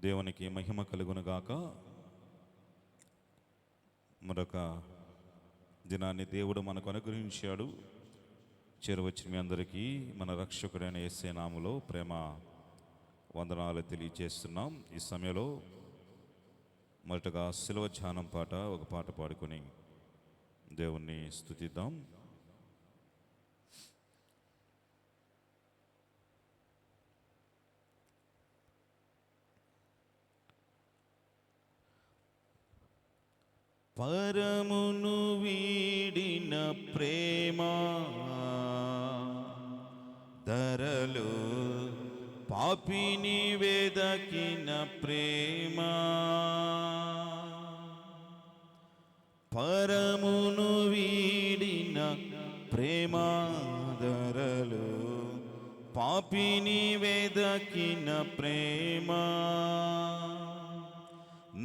దేవునికి మహిమ కలుగునుగాక. మరొక దినాన్ని దేవుడు మనకు అనుగ్రహించాడు. చేరవచ్చిన మీ అందరికీ మన రక్షకుడైన యేసే నామములో ప్రేమ వందనాలు తెలియజేస్తున్నాం. ఈ సమయంలో మొదటగా శిలువ ధ్యానం పాట, ఒక పాట పాడుకొని దేవుణ్ణి స్తుతిద్దాం. పరమును వీడిన ప్రేమ ధరలో పాపిని వెదకిన ప్రేమ, పరమును వీడిన ప్రేమ ధరలో పాపిని వెదకిన ప్రేమ,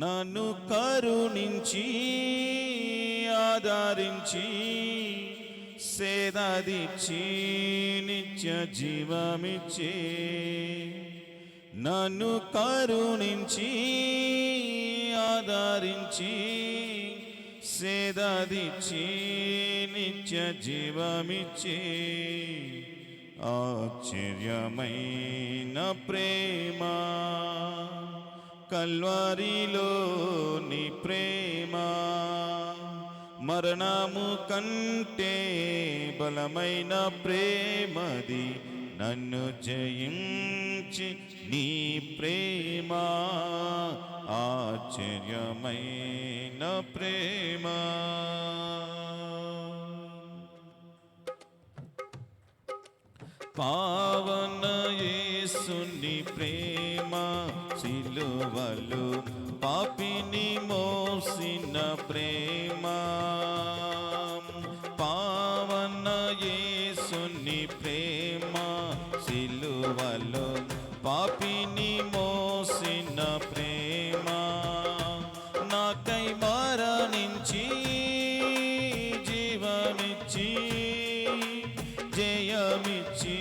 నన్ను కరుణించి ఆదరించి సేదదిచ్చి నిత్య జీవమిచ్చే, నన్ను కరుణించి ఆదరించి సేదదిచ్చి నిత్య జీవమిచ్చే, ఆశ్చర్యమైన ప్రేమ కల్వరిలోని ప్రేమ, మరణము కంటే బలమైన ప్రేమది, నన్ను జయించి నీ ప్రేమ, ఆశ్చర్యమైన ప్రేమ. పావన యేసుని ప్రేమ సిలువలో పాపిని మోసిన ప్రేమ, పావన యేసుని ప్రేమ సిలువలో పాపిని మోసిన ప్రేమ, నాకై మరణించి జీవమిచ్చి జయమిచ్చి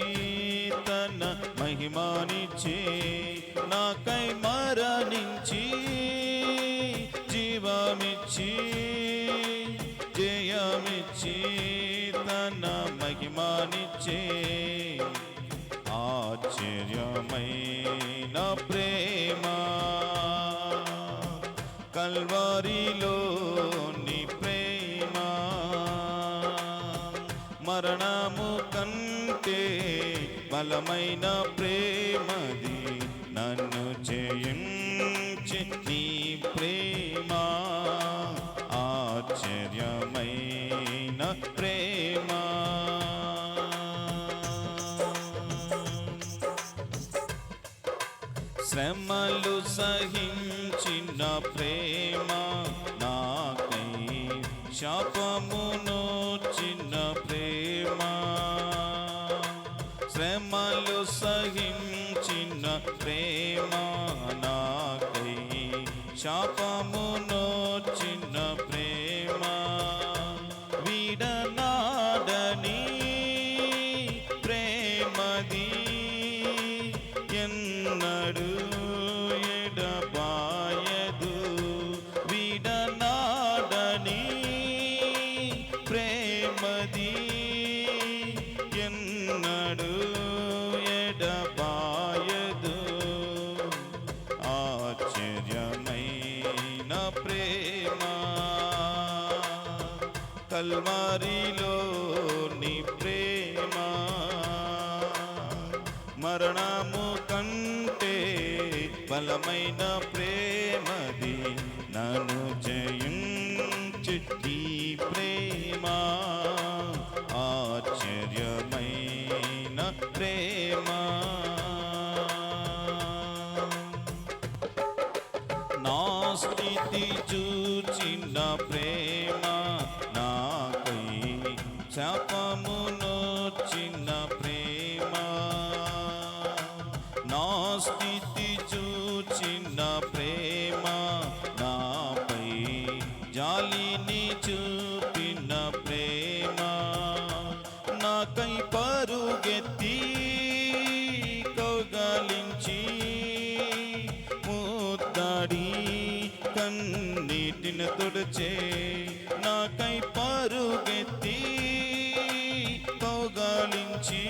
తన మహిమానిచ్చే, నాకై మరణించి జీవమిచ్చి జయమిచ్చి తన మహిమానిచ్చే, ఆశ్చర్యమైన ప్రేమ కల్వరిలోని ప్రేమ, మరణము కంటే బలమైన ప్రేమది, నన్ను జయించి నీ ప్రేమ, ఆశ్చర్యమైన ప్రేమ. శ్రమలు సహించిన ప్రేమ నాకై శాపమునొచ్చిన ప్రేమ, శ్రమలు సహించిన ప్రేమ నాకై శాపమునొచ్చిన ప్రేమ, విడనాడని ప్రేమది, ఎన్నడు ఎడబాయదు, విడనాడని ప్రేమది, ఎన్నడు ఎడబాయదు, ఆశ్చర్యమైన ప్రేమ కల్వరిలోని ప్రేమ, మరణము కంటే బలమైన ప్రేమది, నన్ను జయించి ఈ ప్రేమ, ఆశ్చర్యమైన ప్రేమ. నా స్థితి చూచిన ప్రేమ నాకై శాపమునొచ్చిన ప్రేమ, నా స్థితి చూచిన ప్రేమ నాపై జాలిని చూపిన ప్రేమ, నాకై పరుగెత్తి కౌగలించి కన్నీటిని తుడిచే నాకై పరుగెత్తి కౌగాలించి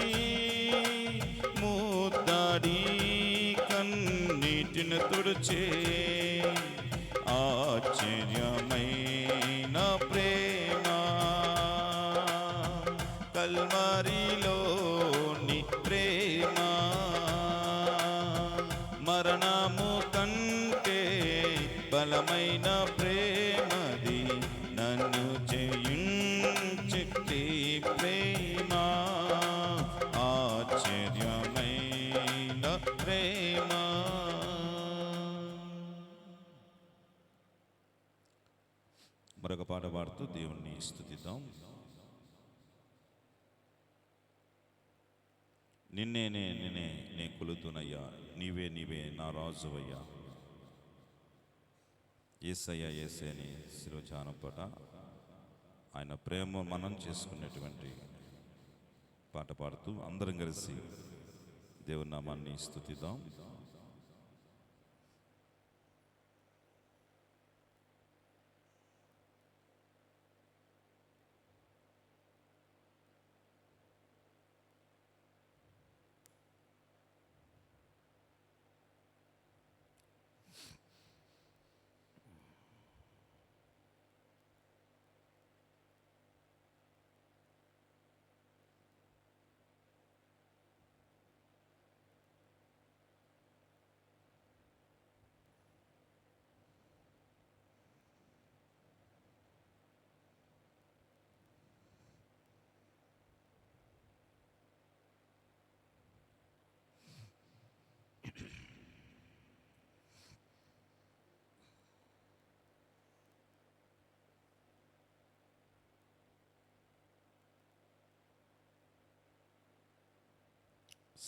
ముద్దాడి కన్నీటిని తుడిచే ఆశ్చర్యమైన ప్రేమ కల్వరిలోని ప్రేమ మరణము కంటే బలమైన ప్రేమది నన్ను జయించి ప్రేమ ఆశ్చర్యమైన ప్రేమ. మరొక పాట పాడుతూ దేవుణ్ణి స్తుతిద్దాం. నిన్నే నే కొలుతునయ్యా, నీవే నా రాజువయ్యా. యేసయ్యా యేసయ్యని శిరోజాన పాట ఆయన ప్రేమ మనం చేసుకునేటువంటి పాట పాడుతూ అందరం కలిసి దేవుని నామాన్ని స్తుతిద్దాం.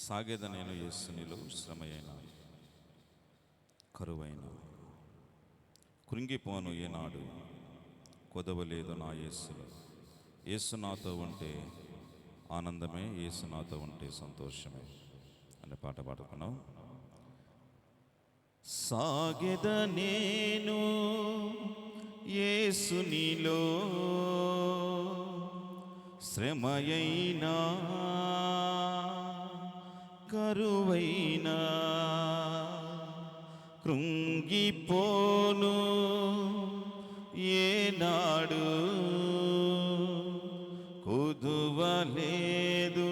సాగేద నేను యేసునిలో శ్రమయైన కరువైన కృంగిపోను ఏనాడు కొదవలేదు నా యేసులో. యేసు నాతో ఉంటే ఆనందమే, యేసు నాతో ఉంటే సంతోషమే అనే పాట పాడుకున్నాం. సాగెద నేను యేసునిలో శ్రమయైనా కరువైనా కృంగిపోను ఏనాడు కొదువలేదు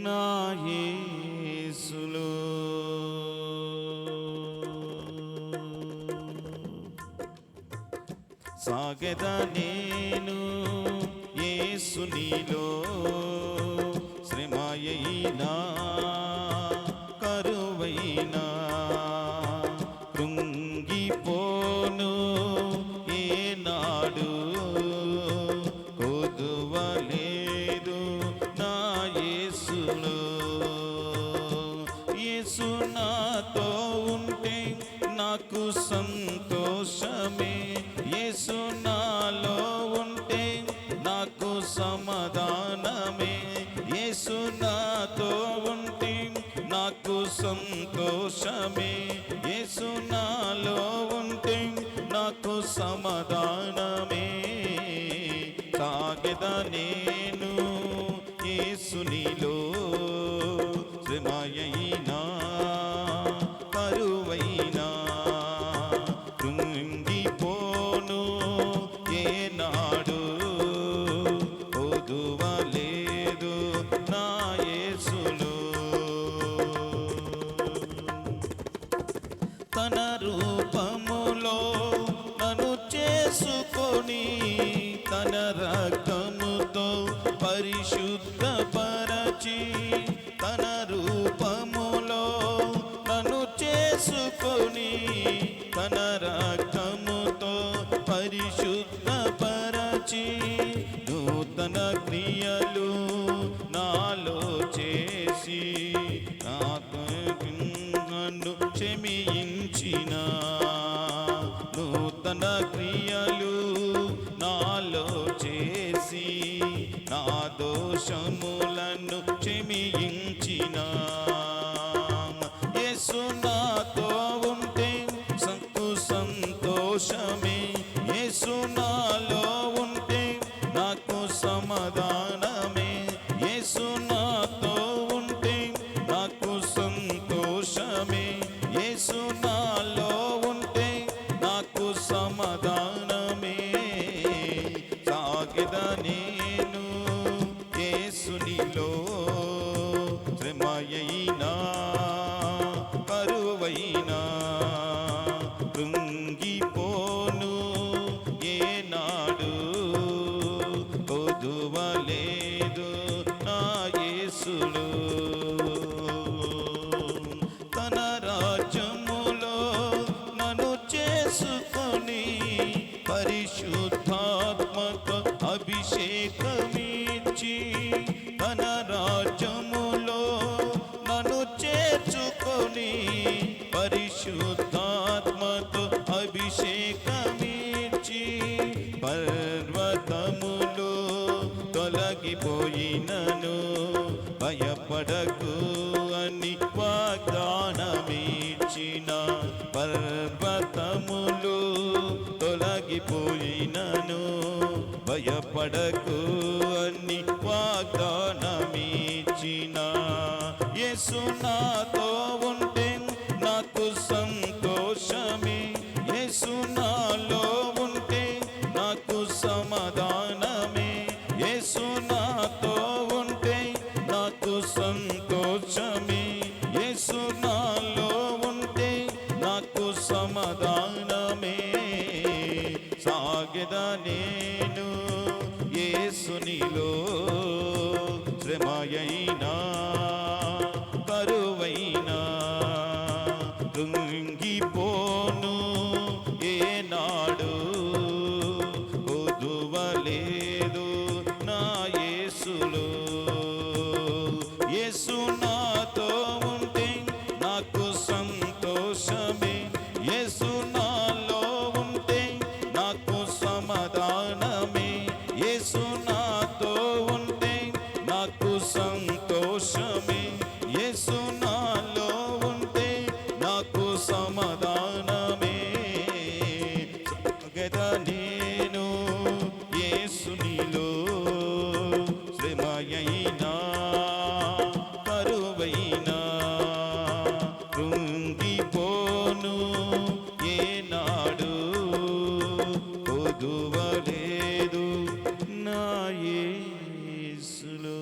నా యేసులో. సాగెద నేను యేసునిలో శ్రమయైనా కరువైనా కృంగిపోను ఏనాడు కొదువలేదు నా యేసులో. యేసు నాతో ఉంటే నాకు సంతోషమే, యేసు నాలో ఉంటే నాకు సమాధానమే. యేసు నాతో ఉంటే నాకు సంతోషమే, యేసు నాలో ఉంటే నాకు సమాధానమే. సాగెద నేను యేసునిలో శ్రమయైనా కరువైనా కృంగిపోను ఏనాడు కొదువలేదు నా యేసులో. తన రూపములో నన్ను చేసుకొని తన రక్తముతో పరిశుద్ధపరచి, తన రూపములో నన్ను చేసుకొని తన రక్తముతో పరిశుద్ధపరచి, నూతన క్రియలు నాలో చేసి నన్ను క్షమించిన, నూతన క్రియలు నాలో చేసి నా దోషములను క్షమించిన. యేసు నాతో ఉంటే సంతోషమే, శ్రమయైనా కరువైనా కృంగిపోను ఏనాడు కొదువలేదు నా యేసుడు. తన రాజ్యములో నన్ను చేసుకొని పరిశుద్ధాత్మక అభిషేకమిచ్చి తన రాజ్యములో నన్ను చేర్చుకొని పరిశుద్ధాత్మతో అభిషేకమిచ్చి పర్వతములు తొలగిపోయినను భయపడకు అని వాగ్దానమిచ్చిన పర్వతములు తొలగిపోయినను భయపడకు అని వాగ్దానమిచ్చిన యేసు నాతో ఉంటే నాకు సంతోషమే. యేసు నాలో ఉంటే నాకు సమాధానమే. యేసు నాతో ఉంటే నాకు సంతోషమే. యేసు నాలో ఉంటే నాకు సమాధానమే. సాగెదా నేను యేసునిలో శ్రమయైనా కరువైనా కృంగిపోను ఏనాడు కొదువలేదు నా యేసులో. యేసు నాతో ఉంటే నాకు సంతోషమే. యేసు నాలో ఉంటే నాకు సమాధానమే. యేసు నాతో ఉంటే నాకు సంతోషమే. యేసు నాలో ఉంటే నాకు సమాధానమే. సాగెదా నేను యేసునిలో శ్రమయైనా కరువైనా కృంగిపోను ఏనాడు కొదువలేదు నా యేసులో.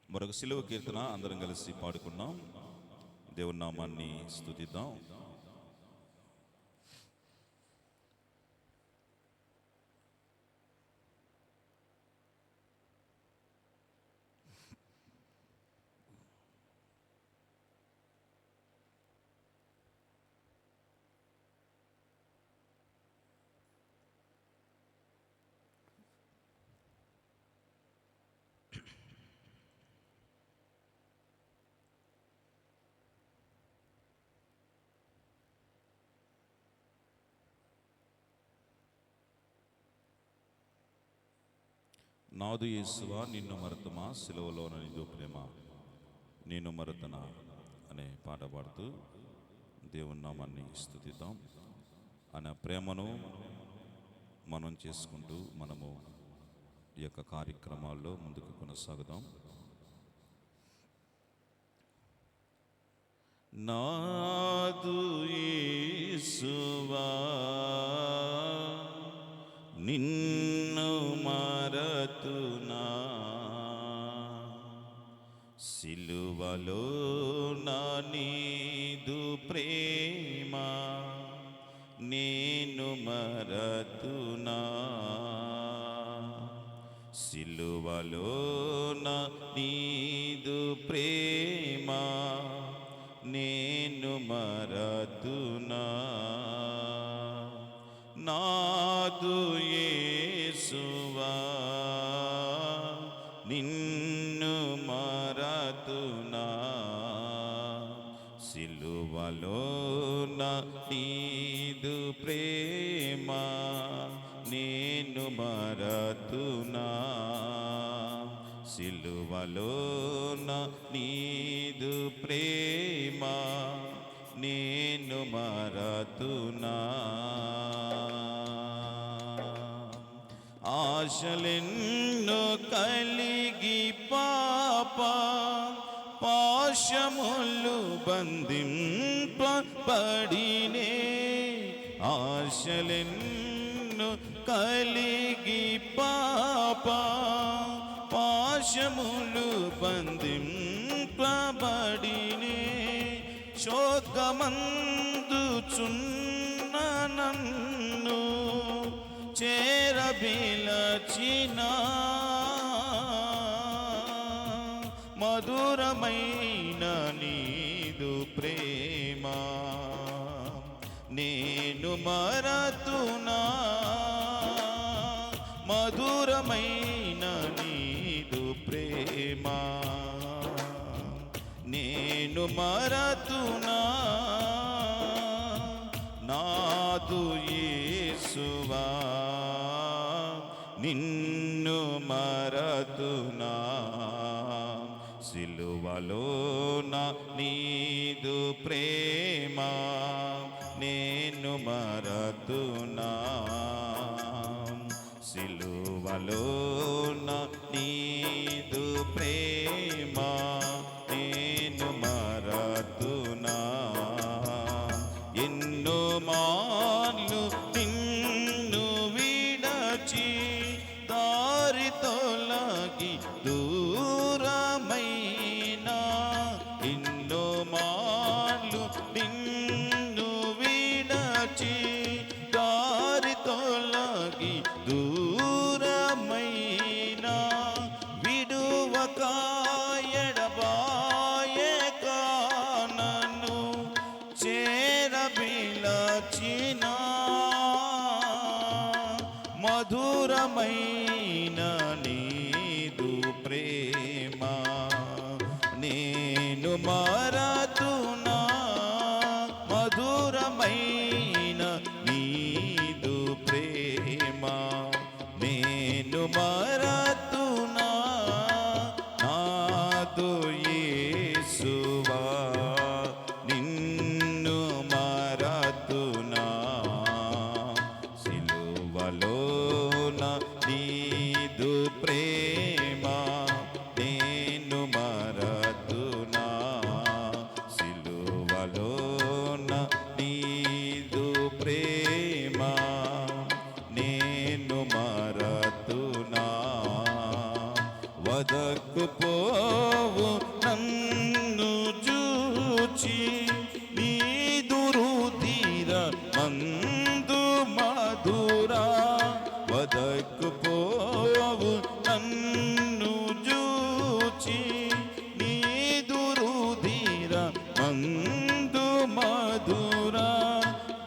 మరొక సిలువ కీర్తన అందరం కలిసి పాడుకున్నాం. దేవుని నామాన్ని స్తుతిద్దాం. నాదు యేసువా నిన్ను మరతమా సిలువలోన నిజు ప్రేమ నేను మరతనా అనే పాట పాడుతూ దేవుని నామాన్ని స్తుతిద్దాం. ఆయన ప్రేమను మనం చేసుకుంటూ మనము ఈ యొక్క కార్యక్రమాల్లో ముందుకు కొనసాగుదాం. నాదు యేసువా నిన్ను మరతునా సిలువలో నా నీదు ప్రేమ నేను మరతునా సిలువలో నా నీదు ప్రేమ నేను మరతునా నాదు యేసువా నిన్ను మరతునా సిలువలో నా నీదు ప్రేమ నేను మరతునా సిలువలో నా నీదు ప్రేమ నేను మరతునా ఆశలెన్నో కలిగి పాశములు బంధింపబడినే ఆశలెన్నో కలిగి పాశములు బంధింపబడినే శోకమందుచున్న నన్ను చేరబిలచిన మధురమైన నీదు ప్రేమ నేను మరతునా. మధురమైన నీదు ప్రేమ నేను మరతునా. నాదు యేసువా నిన్ను మరతునా. సిలువలోన నీదు ప్రేమ నేను మరతునా. సిలువలోన నీదు ప్రేమ నేను మరతునా. ఎన్నో మార్లు నిన్ను విడచి దారి తొలగి దూరమైనా. ఎన్నో మార్లు నిన్ను విడచి దారి తొలగి దూరమైనా. విడువక ఎడబాయక నన్ను చేరబిలచిన మధురమైన నీదు ప్రేమ నేను మరతునా. మధురమైన నీదు ప్రేమ నేను మరతునా. నాదు యేసువా నిన్ను మరతునా. సిలువలోన నీదు ప్రేమ నేను మరతునా. సిలువలోన నీదు ప్రేమ నేను మరతునా. వదకు పోవు నన్ను చూచి నీదు రుధిర మందు మధురా. వదకు పోవు నన్ను చూచి నీదు రుధిర మందు మధురా.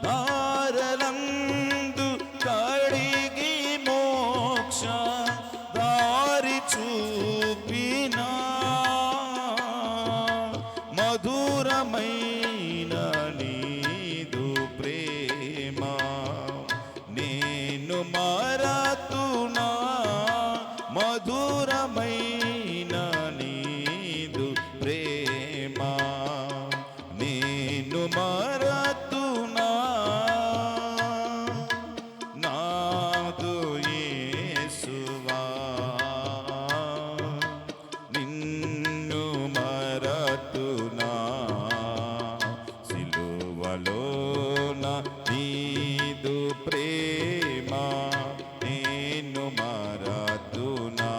దారలందు కడిగి మోక్ష దారి చూపినా. మధురమైన నీదు ప్రేమ నేను మరతునా. మధురమైన నీదు ప్రేమ నేను మరతునా. నాదు యేసువా నిన్ను మరతునా. సిలువలోన నీదు ప్రేమ నేను మరతునా.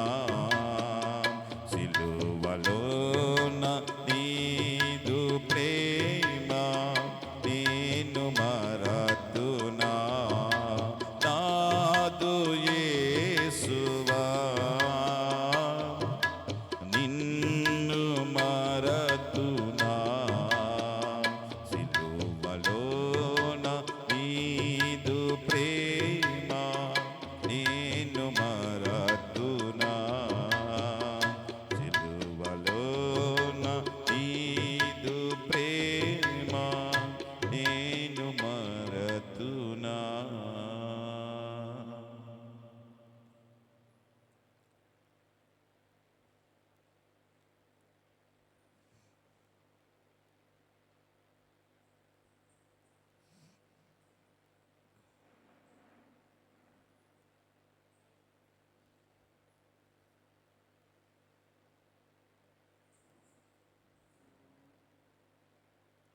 సిలువలోన నీదు ప్రేమ నేను మరతునా. నాదు యేసువా నిన్ను మరతునా. సిలువలోన నీదు ప్రేమ నేను మరతునా. సిలువలోన నీదు ప్రేమ నేను మరతునా.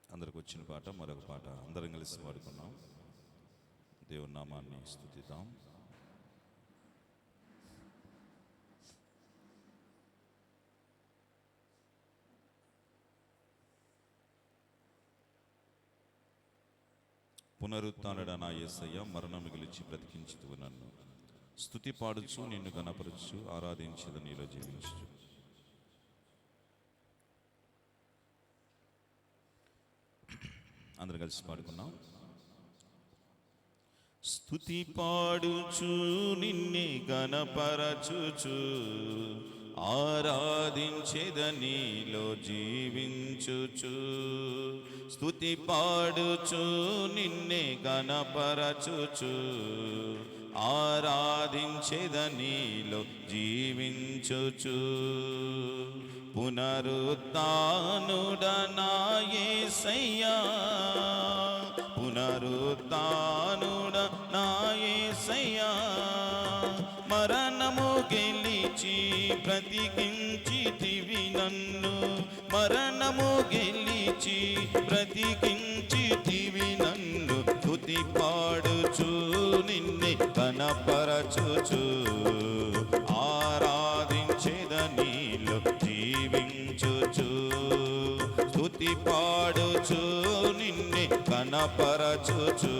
అందరికి వచ్చిన పాట మరొక పాట అందరం కలిసి పాడుకున్నాం. దేవుని నామాన్ని స్తుతిద్దాం. పునరుత్థానుడా నా యేసయ్య, మరణము గెలిచి బ్రతికించుతూ నన్ను. స్తుతి పాడుచు నిన్ను గణపరచు, ఆరాధించదు నీలో జీవించు. అందరు కలిసి పాడుకున్నాం. స్తుతి పాడుచు నిన్నే గణపరచుచు, ఆరాధించెద నీలో జీవించుచు. స్తుతి పాడుచు నిన్నే గణపరచుచు, ఆరాధించెద నీలో జీవించుచు. పునరుత్థానుడా నా యేసయ్యా, పునరుత్థానుడా నా యేసయ్యా, మరణము గెలిచి బ్రతికించితివి నన్ను. మరణము గెలిచి బ్రతికించితివి నన్ను. స్తుతి పాడుచు నిన్నే గణపరచుచు, ఆరాధించెద నీలో జీవించుచు. స్తుతి పాడుచు నిన్నే గణపరచుచు,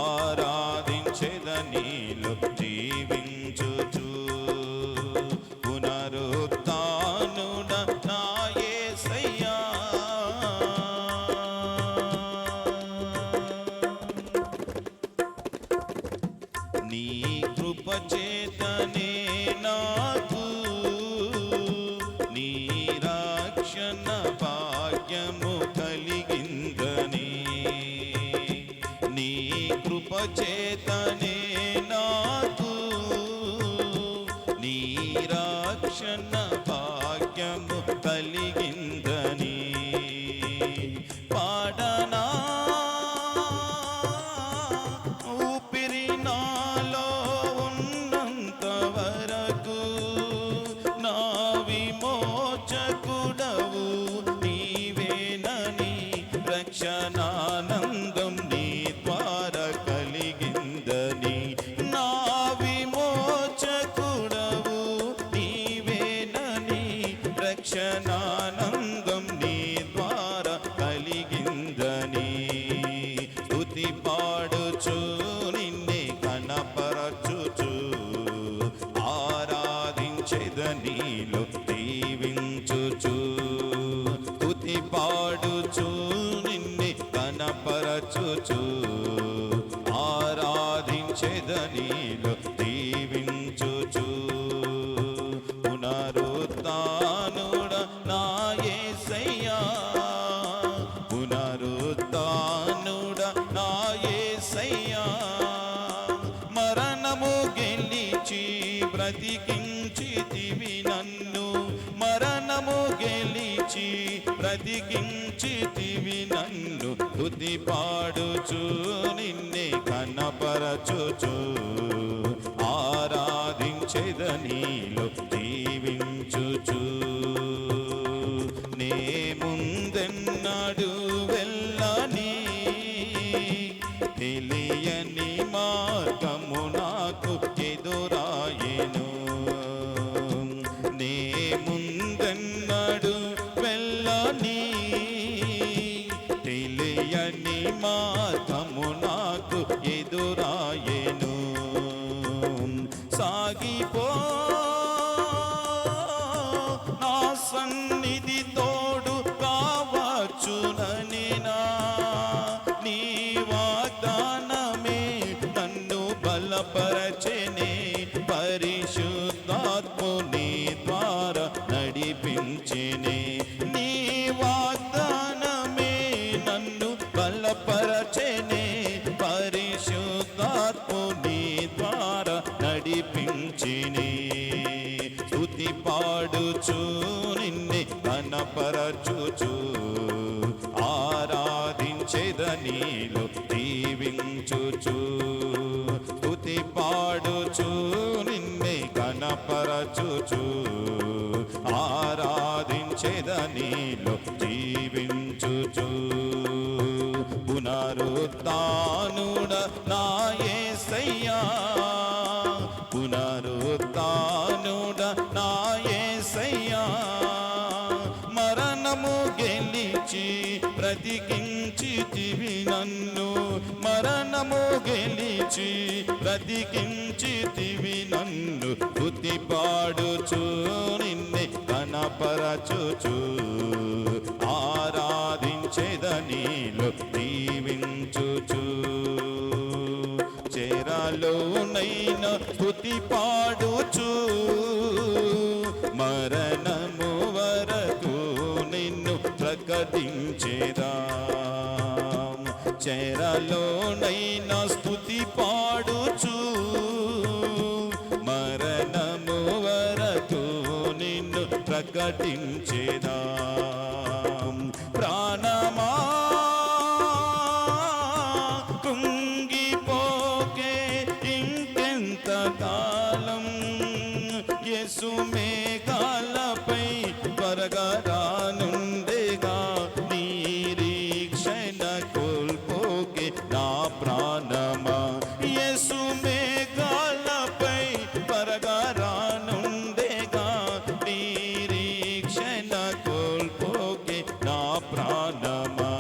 ఆరాధించెద నీలో జీవించుచు. పునరుత్థానుడా నా యేసయ్యా, నీ కృప చేతనే నాకు నీ రక్షణ భాగ్యము కలిగిందని. నీ కృప చేతనే నాకు నీ రక్షణ భాగ్యము కలిగిందని. పాడనా ఊపిరి నాలో ఉన్నంత వరకు, నా విమోచకుడవు నీవేనని. రక్షణానందం నీ ద్వారా కలిగిందని. నా విమోచకుడవు నీవేనని. రక్షణానందం నీ ద్వారా కలిగిందని. స్తుతి పాడుచు నిన్నే గణపరచుచు, ఆరాధించెద నీలో జీవించుచు. స్తుతి పాడుచు నిన్నే గణపరచుచు, ఆరాధించెద నీలో జీవించుచు. పునరుత్థానుడా నా యేసయ్యా, పునరుత్థానుడా నా యేసయ్యా, మరణము గెలిచి బ్రతికించితివి నన్ను. మరణము గెలిచి బ్రతికించితివి నన్ను. స్తుతి పాడుచు నిన్నే గణపరచుచు, ఆరాధించెద నీలో జీవించుచు. నే ముందెన్నడు వెళ్ళని తెలియని మార్గము నాకు ఎదురాయెను. నే ముందెన్నడు వెళ్ళని తెలియని మార్గము నాకు ఎదురాయెను. సాగిపో నా సన్నిధి తోడు కావచ్చునని. నీ వాగ్దానమే నన్ను బలపరచెనే. పరిశుద్ధాత్ముని ద్వారా నడిపించెనే. నీ వాగ్దానమే నన్ను బలపరచెనే. పరిశుద్ధాత్ముని ద్వారా నడిపించెనే. స్తుతి పాడుచు నిన్నే గణపరచుచు, ఆరాధించెద నీలో జీవించుచు. స్తుతి పాడుచు నిన్నే గణపరచుచు, ఆరాధించెద నీలో జీవించుచు. పునరుత్థానుడా నా యేసయ్యా, పునరుత్థానుడా నా యేసయ్యా, మరణము గెలిచి బ్రతికించితివి నన్ను. మరణము గెలిచి బ్రతికించితివి నన్ను, స్తుతి పాడుచు నిన్నే కనపరచుచు ఆరాధించెదనీలో దీవించుచు. చెరలోనైనా స్తుతి పాడుచు మరణము వరకు నిన్ను ప్రకటించేదా. చెరలోనైనా స్తుతి పాడుచు మరణము వరకు నిన్ను ప్రకటించేదా. ప్రాణమా కుంగిపోకే ఇంకెంత కాలం, యేసు మేఘాలపై త్వరగా రానుండేగా. నిరీక్షణ కోల్పోకే నా ప్రాణమా, యేసు మేఘాలపై త్వరగా రానుండేగా. నిరీక్షణ కోల్పోకే నా ప్రాణమా.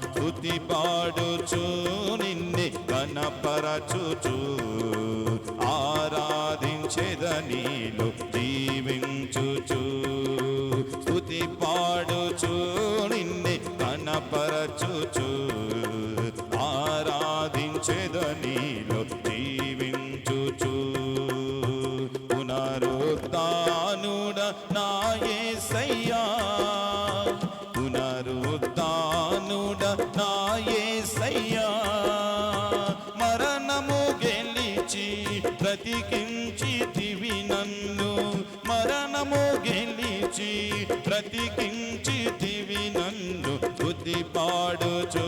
స్తుతి పాడుచు నిన్నే కనపరచుచు ఆరాధించెదనీలో జీవించుచు. స్తుతి పాడుచు నిన్నే కనపరచుచు ఆరాధించెదనీలో జీవించుచు. పునరుత్థానుడ నా యేసయ్యా, పునరుత్థానుడ నా యేసయ్యా, మరణము గెలిచి బ్రతికించితివి నన్ను, మరణము గెలిచి బ్రతికించితివి నన్ను, స్తుతి పాడుచు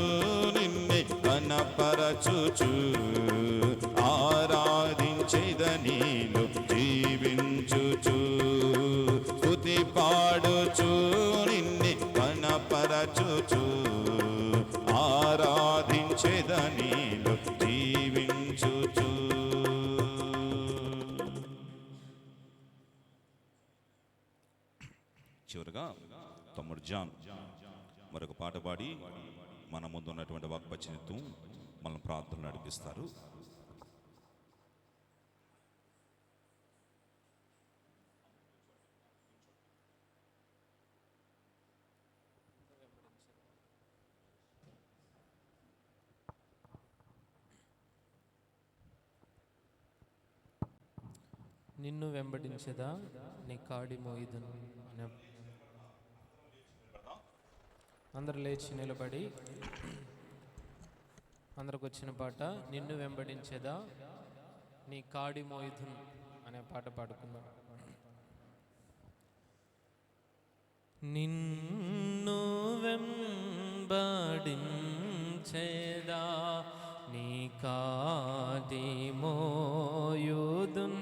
నిన్నే కనపరచుచు ఆరాధించెదనీలో జీవించుచు. స్తుతి పాడుచు నిన్నే కనపరచుచు ఆరాధించెదనీలో జీవించుచు. చివరగా తమ్ముడు జాన్ మరొక పాట పాడి మన ముందు ఉన్నటువంటి వాక్పచ్చినితో మనం ప్రార్థన నడిపిస్తారు. నిన్ను వెంబడించదా నీ కాడి మోయిదును అనే. అందరు లేచి నిలబడి అందరికి వచ్చిన పాట నిన్ను వెంబడించదా నీ కాడి మోయిదును అనే పాట పాడుకుందాం. నిన్ను వెంబడించేదా నీ కాడి మోయుదున్,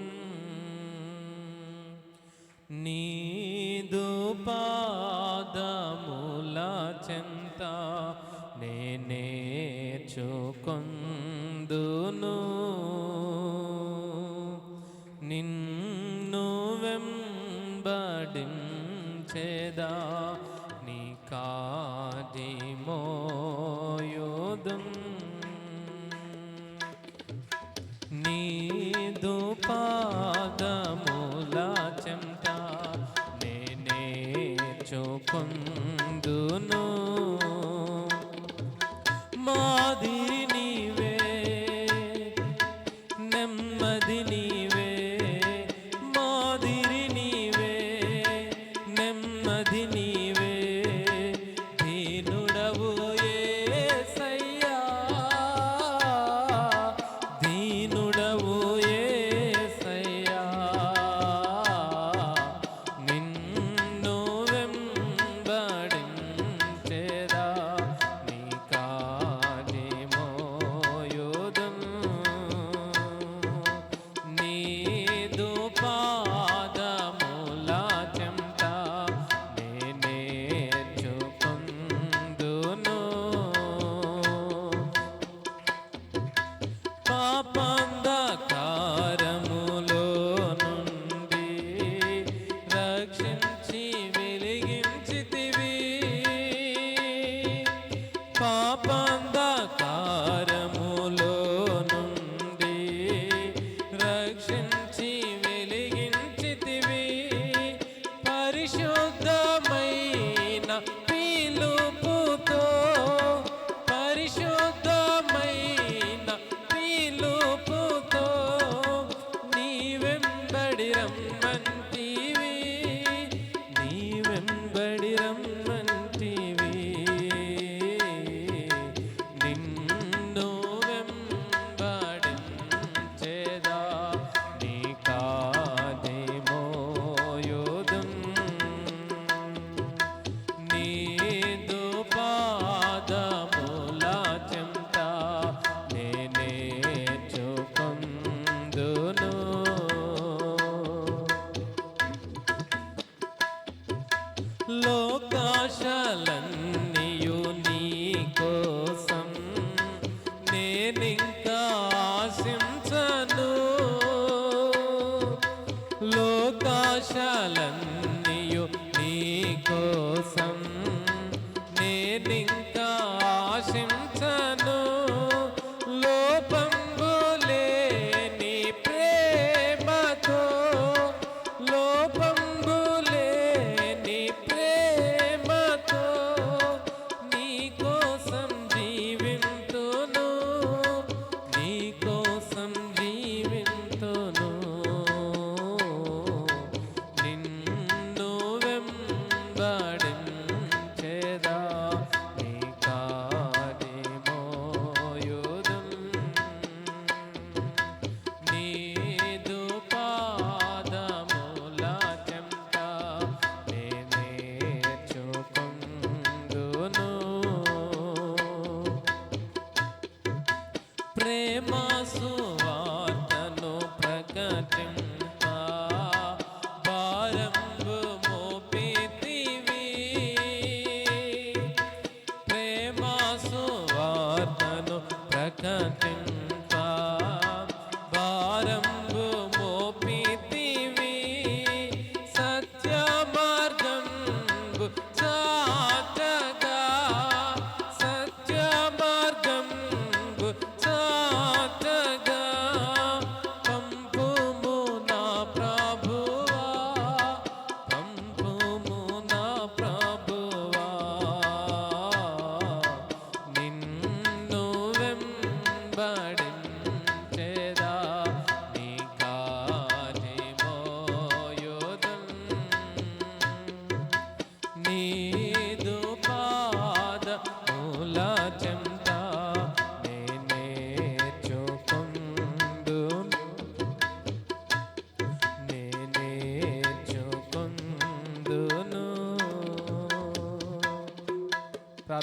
నీదు పాదముల చెంత నేర్చుకొందును, నిన్ను వెంబడించేదా నీ కాడి మోయుదున్, నీదు పాదముల చెంత నేర్చుకొందును, మాదిరి నీవే నెమ్మది నీవే, మాదిరి నీవే నెమ్మది నీవే, దీనుడవు యేసయ్యా, దీనుడవు యేసయ్యా, నిన్ను వెంబడించేదా నీ కాడి మోయుదును, నీదు పాదముల చెంత నేర్చుకొందును, పాపాంధకారములో నుండి రక్షించి వెలిగించితివి, పాపాంధకారములో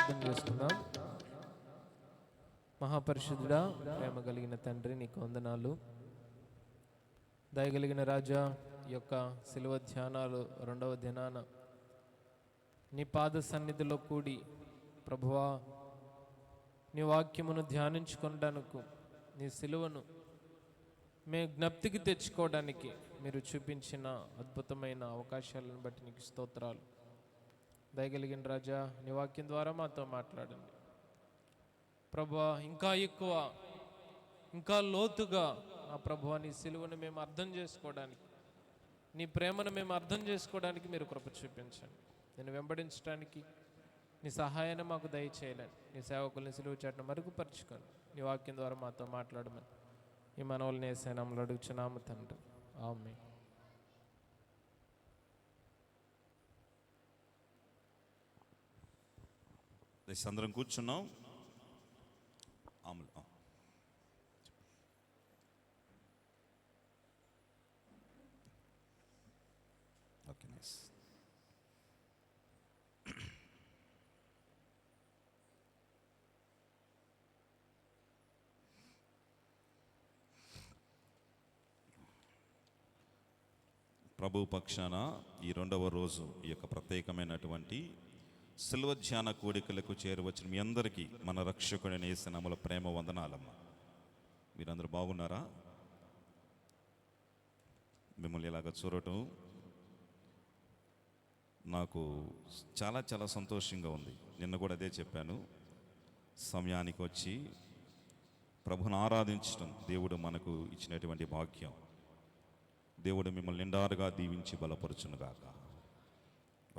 ప్రార్థన చేసుకుందాం. మహాపరిశుద్ధుడా, ప్రేమ కలిగిన తండ్రి, నీకు వందనాలు. దయగలిగిన రాజా, ఈ యొక్క శిలువ ధ్యానాలు 2వ దినాన నీ పాద సన్నిధిలో కూడి ప్రభువా, నీ వాక్యమును ధ్యానించుకోవడానికి, నీ శిలువను మేము జ్ఞప్తికి తెచ్చుకోవడానికి మీరు చూపించిన అద్భుతమైన అవకాశాలను బట్టి నీకు స్తోత్రాలు. దయగలిగిన రాజా, నీ వాక్యం ద్వారా మాతో మాట్లాడండి ప్రభువా. ఇంకా ఎక్కువ, ఇంకా లోతుగా ఆ ప్రభువా, నీ సిలువను మేము అర్థం చేసుకోవడానికి, నీ ప్రేమను మేము అర్థం చేసుకోవడానికి మీరు కృప చూపించండి. నేను వెంబడించడానికి నీ సహాయాన్ని మాకు దయచేయాలని, నీ సేవకుల్ని సిలువ చాటును మరుగుపరుచుకొని నీ వాక్యం ద్వారా మాతో మాట్లాడమని ఈ మనవుల్ని యేసు నామములో అడుగుచున్నాము తండ్రి, ఆమేన్. అందరం కూర్చున్నాం. Okay, nice. ప్రభు పక్షాన ఈ 2వ రోజు ఈ యొక్క ప్రత్యేకమైనటువంటి శిలువ ధ్యాన కోడికలకు చేరవచ్చిన మీ అందరికీ మన రక్షకుడైన యేసు నామములో ప్రేమ వందనాలమ్మా. మీరందరూ బాగున్నారా? మిమ్మల్ని ఇలాగ చూడటం నాకు చాలా చాలా సంతోషంగా ఉంది. నిన్న కూడా అదే చెప్పాను. సమయానికి వచ్చి ప్రభుని ఆరాధించడం దేవుడు మనకు ఇచ్చినటువంటి భాగ్యం. దేవుడు మిమ్మల్ని నిండారుగా దీవించి బలపరుచునుగాక.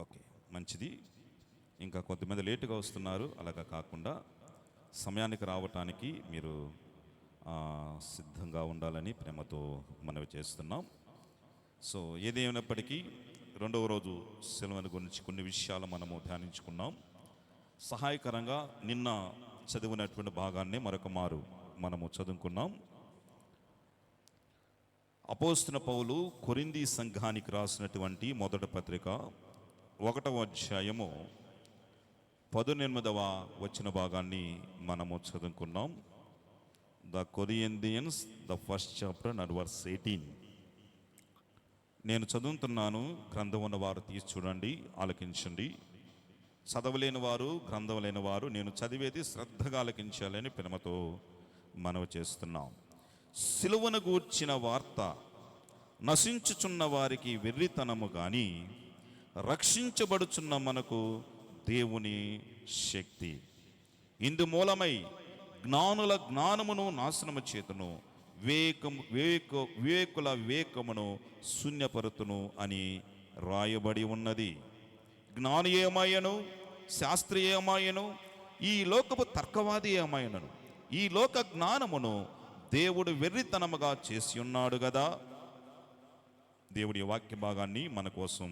ఓకే, మంచిది. ఇంకా కొంతమంది లేటుగా వస్తున్నారు. అలాగా కాకుండా సమయానికి రావటానికి మీరు సిద్ధంగా ఉండాలని ప్రేమతో మనవి చేస్తున్నాం. సో ఏదేమైనప్పటికీ 2వ రోజు సెలవుని గురించి కొన్ని విషయాలు మనము ధ్యానించుకున్నాం. సహాయకరంగా నిన్న చదివినటువంటి భాగాన్ని మరొక మారు మనము చదువుకున్నాం. అపోస్తలుడైన పౌలు కొరింథీ సంఘానికి రాసినటువంటి మొదటి పత్రిక 1వ అధ్యాయము 18వ వచన భాగాన్ని మనము చదువుకున్నాం. The Corinthians, the first chapter and verse 18. నేను చదువుతున్నాను. గ్రంథం ఉన్నవారు తీసి చూడండి, ఆలకించండి. చదవలేని వారు, గ్రంథం లేని వారు నేను చదివేది శ్రద్ధగా ఆలకించాలని ప్రేమతో మనవి చేస్తున్నాం. సిలువను గూర్చిన వార్త నశించుచున్న వారికి వెర్రితనము గాని రక్షించబడుచున్న మనకు దేవుని శక్తి. ఇందు మూలమై జ్ఞానుల జ్ఞానమును నాశనము చేతును, వివేకుల వివేకమును శూన్యపరుతును అని రాయబడి ఉన్నది. జ్ఞాని ఏమాయను, శాస్త్రి ఏమాయను, ఈ లోకపు తర్కవాది ఏమాయనను ఈ లోక జ్ఞానమును దేవుడు వెర్రితనముగా చేసి ఉన్నాడు కదా. దేవుడి వాక్య భాగాన్ని మన కోసం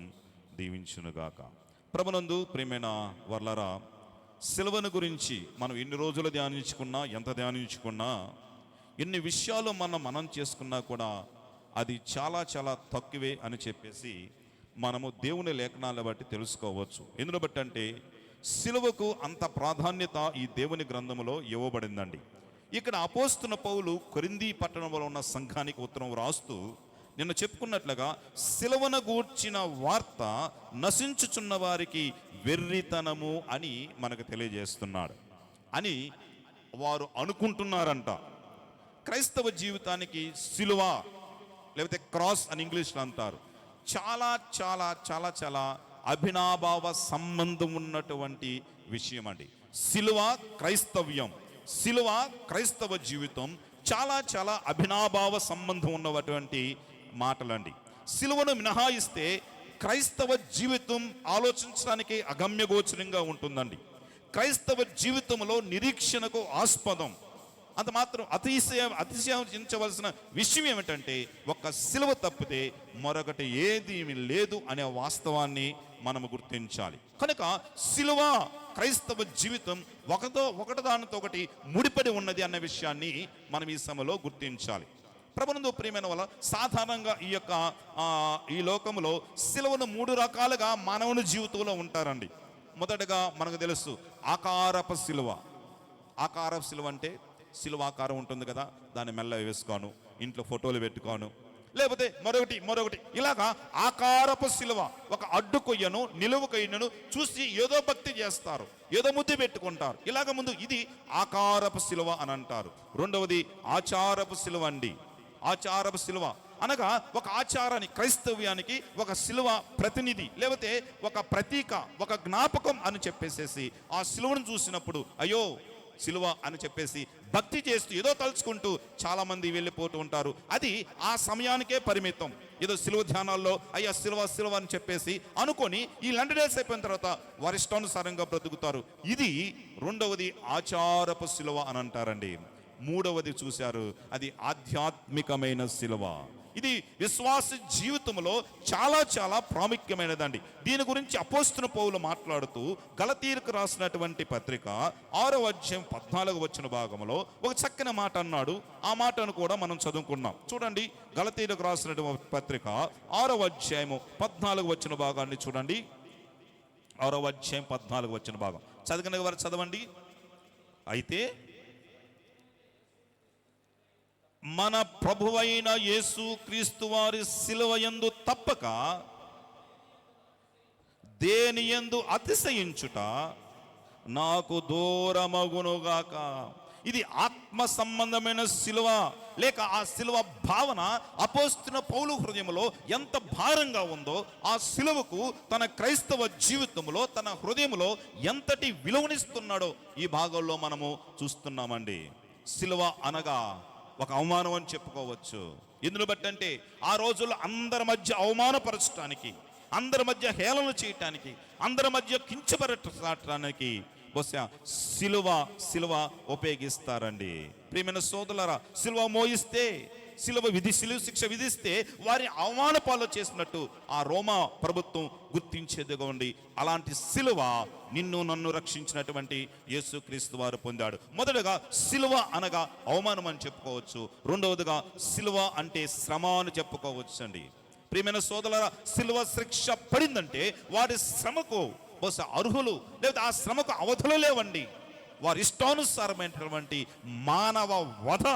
దీవించునుగాక. ప్రభునందు ప్రియమైన వర్లరా, సిలువను గురించి మనం ఎన్ని రోజులు ధ్యానించుకున్నా, ఎంత ధ్యానించుకున్నా, ఎన్ని విషయాలు మనం చేసుకున్నా కూడా అది చాలా చాలా తక్కువే అని చెప్పేసి మనము దేవుని లేఖనాలను బట్టి తెలుసుకోవచ్చు. ఎందును బట్టి అంటే సిలువకు అంత ప్రాధాన్యత ఈ దేవుని గ్రంథములో ఇవ్వబడిందండి. ఇక్కడ అపోస్తలుడైన పౌలు కొరింథీ పట్టణంలో ఉన్న సంఘానికి ఉత్తరం రాస్తూ నిన్న చెప్పుకున్నట్లుగా సిలువను గూర్చిన వార్త నశించుచున్న వారికి వెర్రితనము అని మనకు తెలియజేస్తున్నాడు అని వారు అనుకుంటున్నారంట. క్రైస్తవ జీవితానికి సిలువ లేకపోతే క్రాస్ అని ఇంగ్లీష్లో అంటారు, చాలా చాలా చాలా చాలా అభినాభావ సంబంధం ఉన్నటువంటి విషయం అండి. సిలువ క్రైస్తవ్యం, సిలువ క్రైస్తవ జీవితం చాలా చాలా అభినాభావ సంబంధం ఉన్నటువంటి మాటలండి. సిలువను మినహాయిస్తే క్రైస్తవ జీవితం ఆలోచించడానికి అగమ్యగోచరంగా ఉంటుందండి. క్రైస్తవ జీవితంలో నిరీక్షణకు ఆస్పదం. అంత మాత్రం అతిశయించవలసిన విషయం ఏమిటంటే ఒక్క సిలువ తప్పితే మరొకటి ఏది లేదు అనే వాస్తవాన్ని మనము గుర్తించాలి. కనుక సిలువ క్రైస్తవ జీవితం ఒకటిదానితో ఒకటి ముడిపడి ఉన్నది అన్న విషయాన్ని మనం ఈ సమయంలో గుర్తించాలి. ప్రభునందు ప్రియమైన వల్ల సాధారణంగా ఈ లోకంలో సిలువను 3 రకాలుగా మానవుని జీవితంలో ఉంటారండి. మొదటగా మనకు తెలుసు ఆకారపు సిలువ. ఆకారపు సిలువ అంటే సిలువ ఆకారం ఉంటుంది కదా, దాన్ని మెల్ల వేసుకోను, ఇంట్లో ఫోటోలు పెట్టుకోను, లేకపోతే మరొకటి ఇలాగా ఆకారపు సిలువ. ఒక అడ్డు కొయ్యను, నిలువు కొయ్యను చూసి ఏదో భక్తి చేస్తారు, ఏదో ముద్దు పెట్టుకుంటారు. ఇలాగ ముందు ఇది ఆకారపు సిలువ అని అంటారు. రెండవది ఆచారపు సిలువ అండి. ఆచారపు సిలువ అనగా ఒక ఆచారాన్ని, క్రైస్తవ్యానికి ఒక సిలువ ప్రతినిధి, లేకపోతే ఒక ప్రతీక, ఒక జ్ఞాపకం అని చెప్పేసేసి ఆ సిలువను చూసినప్పుడు అయ్యో సిలువ అని చెప్పేసి భక్తి చేస్తూ ఏదో తలుచుకుంటూ చాలా మంది వెళ్ళిపోతూ ఉంటారు. అది ఆ సమయానికే పరిమితం. ఏదో సిలువ ధ్యానాల్లో అయ్యా సిలువ అని చెప్పేసి అనుకొని ఈ లండన్ డేస్ అయిపోయిన తర్వాత వారి ఇష్టానుసారంగా బ్రతుకుతారు. ఇది రెండవది ఆచారపు సిలువ అని అంటారండి. మూడవది చూశారు, అది ఆధ్యాత్మికమైన సిలువ. ఇది విశ్వాస జీవితంలో చాలా చాలా ప్రాముఖ్యమైనదండి. దీని గురించి అపోస్తలుడైన పౌలు మాట్లాడుతూ గలతీయులకు రాసినటువంటి పత్రిక 6వ అధ్యాయం 14వ వచన భాగంలో ఒక చక్కని మాట అన్నాడు. ఆ మాటను కూడా మనం చదువుకున్నాం. చూడండి, గలతీయులకు రాసినటువంటి పత్రిక 6వ అధ్యాయము 14వ వచన భాగాన్ని చూడండి. 6వ అధ్యాయం 14వ వచన భాగం చదివిన వారు చదవండి. అయితే మన ప్రభువైన యేసు క్రీస్తు వారి సిలువ యందు తప్పక దేని యందు అతిశయించుట నాకు దూరమగునుగాక. ఇది ఆత్మ సంబంధమైన సిలువ, లేక ఆ సిలువ భావన అపోస్తలుడైన పౌలు హృదయంలో ఎంత భారంగా ఉందో, ఆ సిలువకు తన క్రైస్తవ జీవితంలో తన హృదయంలో ఎంతటి విలువనిస్తున్నాడో ఈ భాగంలో మనము చూస్తున్నామండి. సిలువ అనగా ఒక అవమానం అని చెప్పుకోవచ్చు. ఎందును బట్టి అంటే ఆ రోజుల్లో అందరి మధ్య అవమానపరచడానికి, అందరి మధ్య హేళన చేయటానికి, అందరి మధ్య కించపరచడానికి బహుశా సిలువ ఉపయోగిస్తారండి. ప్రియమైన సోదరులారా, సిలువ మోయిస్తే, సిలువ శిక్ష విధిస్తే వారి అవమాన పాలు చేసినట్టు ఆ రోమా ప్రభుత్వం గుర్తించేదిగా ఉండి, అలాంటి సిలువ నిన్ను నన్ను రక్షించినటువంటి యేసుక్రీస్తు వారు పొందాడు. మొదటగా సిలువ అనగా అవమానం అని చెప్పుకోవచ్చు. రెండవదిగా సిలువ అంటే శ్రమ అని చెప్పుకోవచ్చు అండి. ప్రియమైన సోదరులారా, సిలువ శిక్ష పడిందంటే వారి శ్రమకు బహుశా అర్హులు, లేదా ఆ శ్రమకు అవధులు లేవండి. వారి ఇష్టానుసారమైనటువంటి మానవ వధ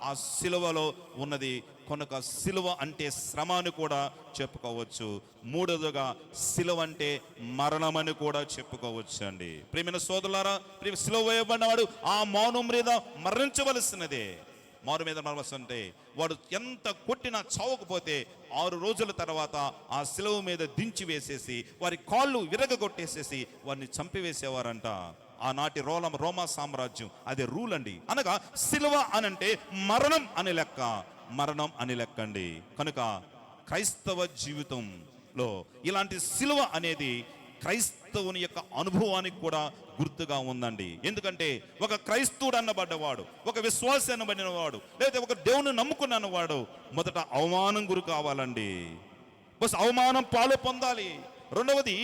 ఆ సిలువలో ఉన్నది కనుక సిలువ అంటే శ్రమ అని కూడా చెప్పుకోవచ్చు. మూడవదిగా సిలువ అంటే మరణమని కూడా చెప్పుకోవచ్చు అండి. ప్రియమైన సోదరులారా, సిలువ వేయబడినవాడు ఆ మౌనం మీద మరణించవలసినదే. మారు మీద మరణిస్తుంటే వాడు ఎంత కొట్టినా చావకపోతే 6 రోజుల తర్వాత ఆ సిలువ మీద దించి వేసేసి వారి కాళ్ళు విరగగొట్టేసేసి వారిని చంపివేసేవారంట. ఆనాటి రోమా సామ్రాజ్యం అదే రూల్ అండి. అనగా సిలువ అనంటే మరణం అని లెక్క అండి. కనుక క్రైస్తవ జీవితంలో ఇలాంటి సిలువ అనేది క్రైస్తవుని యొక్క అనుభవానికి కూడా గుర్తుగా ఉందండి. ఎందుకంటే ఒక క్రైస్తవుడు అన్నబడ్డవాడు, ఒక విశ్వాసి అన్నబడినవాడు, లేదా ఒక దేవుని నమ్ముకున్నవాడు మొదట అవమానం గురి కావాలండి. బస్ అవమానం పాలు పొందాలి. రెండవది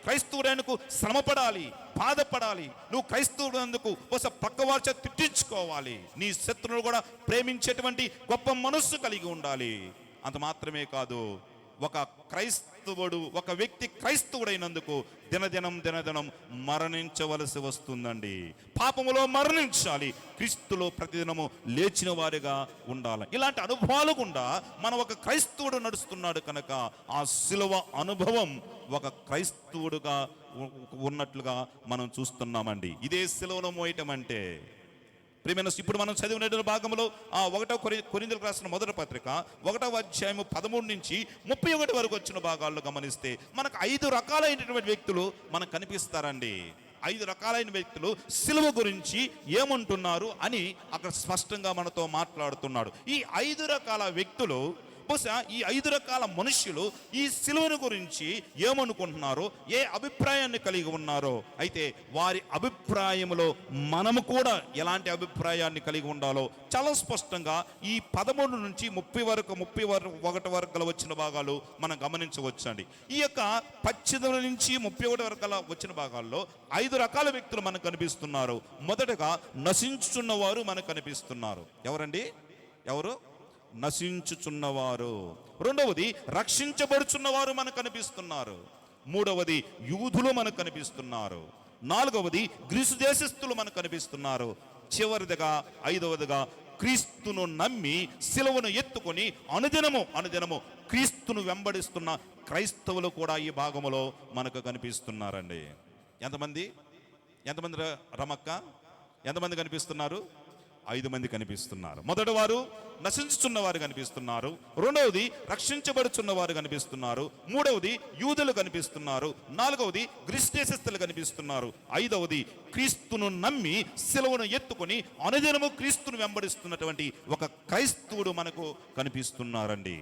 క్రైస్తవుడైనకు శ్రమపడాలి, బాధపడాలి. నువ్వు క్రైస్తవుడందుకు ఒక పక్కవార్చ తిట్టించుకోవాలి. నీ శత్రువులు కూడా ప్రేమించేటువంటి గొప్ప మనస్సు కలిగి ఉండాలి. అంత మాత్రమే కాదు, ఒక క్రైస్తవుడు, ఒక వ్యక్తి క్రైస్తవుడైనందుకు దినదినం మరణించవలసి వస్తుందండి. పాపములో మరణించాలి, క్రీస్తులో ప్రతిదినము లేచిన వారిగా ఉండాలి. ఇలాంటి అనుభవాలు గుండా మనం ఒక క్రైస్తవుడు నడుస్తున్నాడు కనుక ఆ సిలువ అనుభవం ఒక క్రైస్తవుడుగా ఉన్నట్లుగా మనం చూస్తున్నామండి. ఇదే సిలువను మోయటం అంటే. ప్రియమైన, ఇప్పుడు మనం చదివిన భాగంలో 1వ కొరింథీయులకు రాసిన మొదటి పత్రిక 1వ అధ్యాయము 13 నుంచి 31 వరకు వచ్చిన భాగాల్లో గమనిస్తే మనకు 5 రకాలైనటువంటి వ్యక్తులు మనకు కనిపిస్తారండి. 5 రకాలైన వ్యక్తులు సిలువ గురించి ఏమంటున్నారు అని అక్కడ స్పష్టంగా మనతో మాట్లాడుతున్నాడు. ఈ 5 రకాల వ్యక్తులు, బహుశా ఈ 5 రకాల మనుష్యులు ఈ సిలువను గురించి ఏమనుకుంటున్నారో, ఏ అభిప్రాయాన్ని కలిగి ఉన్నారో, అయితే వారి అభిప్రాయంలో మనము కూడా ఎలాంటి అభిప్రాయాన్ని కలిగి ఉండాలో చాలా స్పష్టంగా ఈ 13 నుంచి 31 వరకు వచ్చిన భాగాలు మనం గమనించవచ్చండి. ఈ యొక్క 18 నుంచి 31 వరకు వచ్చిన భాగాల్లో 5 రకాల వ్యక్తులు మనకు కనిపిస్తున్నారు. మొదటగా నశించుచున్నవారు మనకు కనిపిస్తున్నారు. ఎవరండి? ఎవరు? నశించుచున్నవారు. రెండవది రక్షించబడుచున్నవారు మనకు కనిపిస్తున్నారు. మూడవది యూదులు మనకు కనిపిస్తున్నారు, నాలుగవది గ్రీసు దేశస్థులు మనకు కనిపిస్తున్నారు, చివరిదిగా ఐదవదిగా క్రీస్తును నమ్మి సిలువను ఎత్తుకొని అనుదినము క్రీస్తును వెంబడిస్తున్న క్రైస్తవులు కూడా ఈ భాగములో మనకు కనిపిస్తున్నారండి. ఎంతమంది రమక్క? ఎంతమంది కనిపిస్తున్నారు? 5 మంది కనిపిస్తున్నారు. మొదటి వారు నశించుచున్న వారు కనిపిస్తున్నారు, రెండవది రక్షించబడుచున్న వారు కనిపిస్తున్నారు, మూడవది యూదులు కనిపిస్తున్నారు, నాలుగవది గ్రీసు దేశస్థులు కనిపిస్తున్నారు, ఐదవది క్రీస్తును నమ్మి సిలువను ఎత్తుకొని అనుదినము క్రీస్తును వెంబడిస్తున్నటువంటి ఒక క్రైస్తవుడు మనకు కనిపిస్తున్నారండి.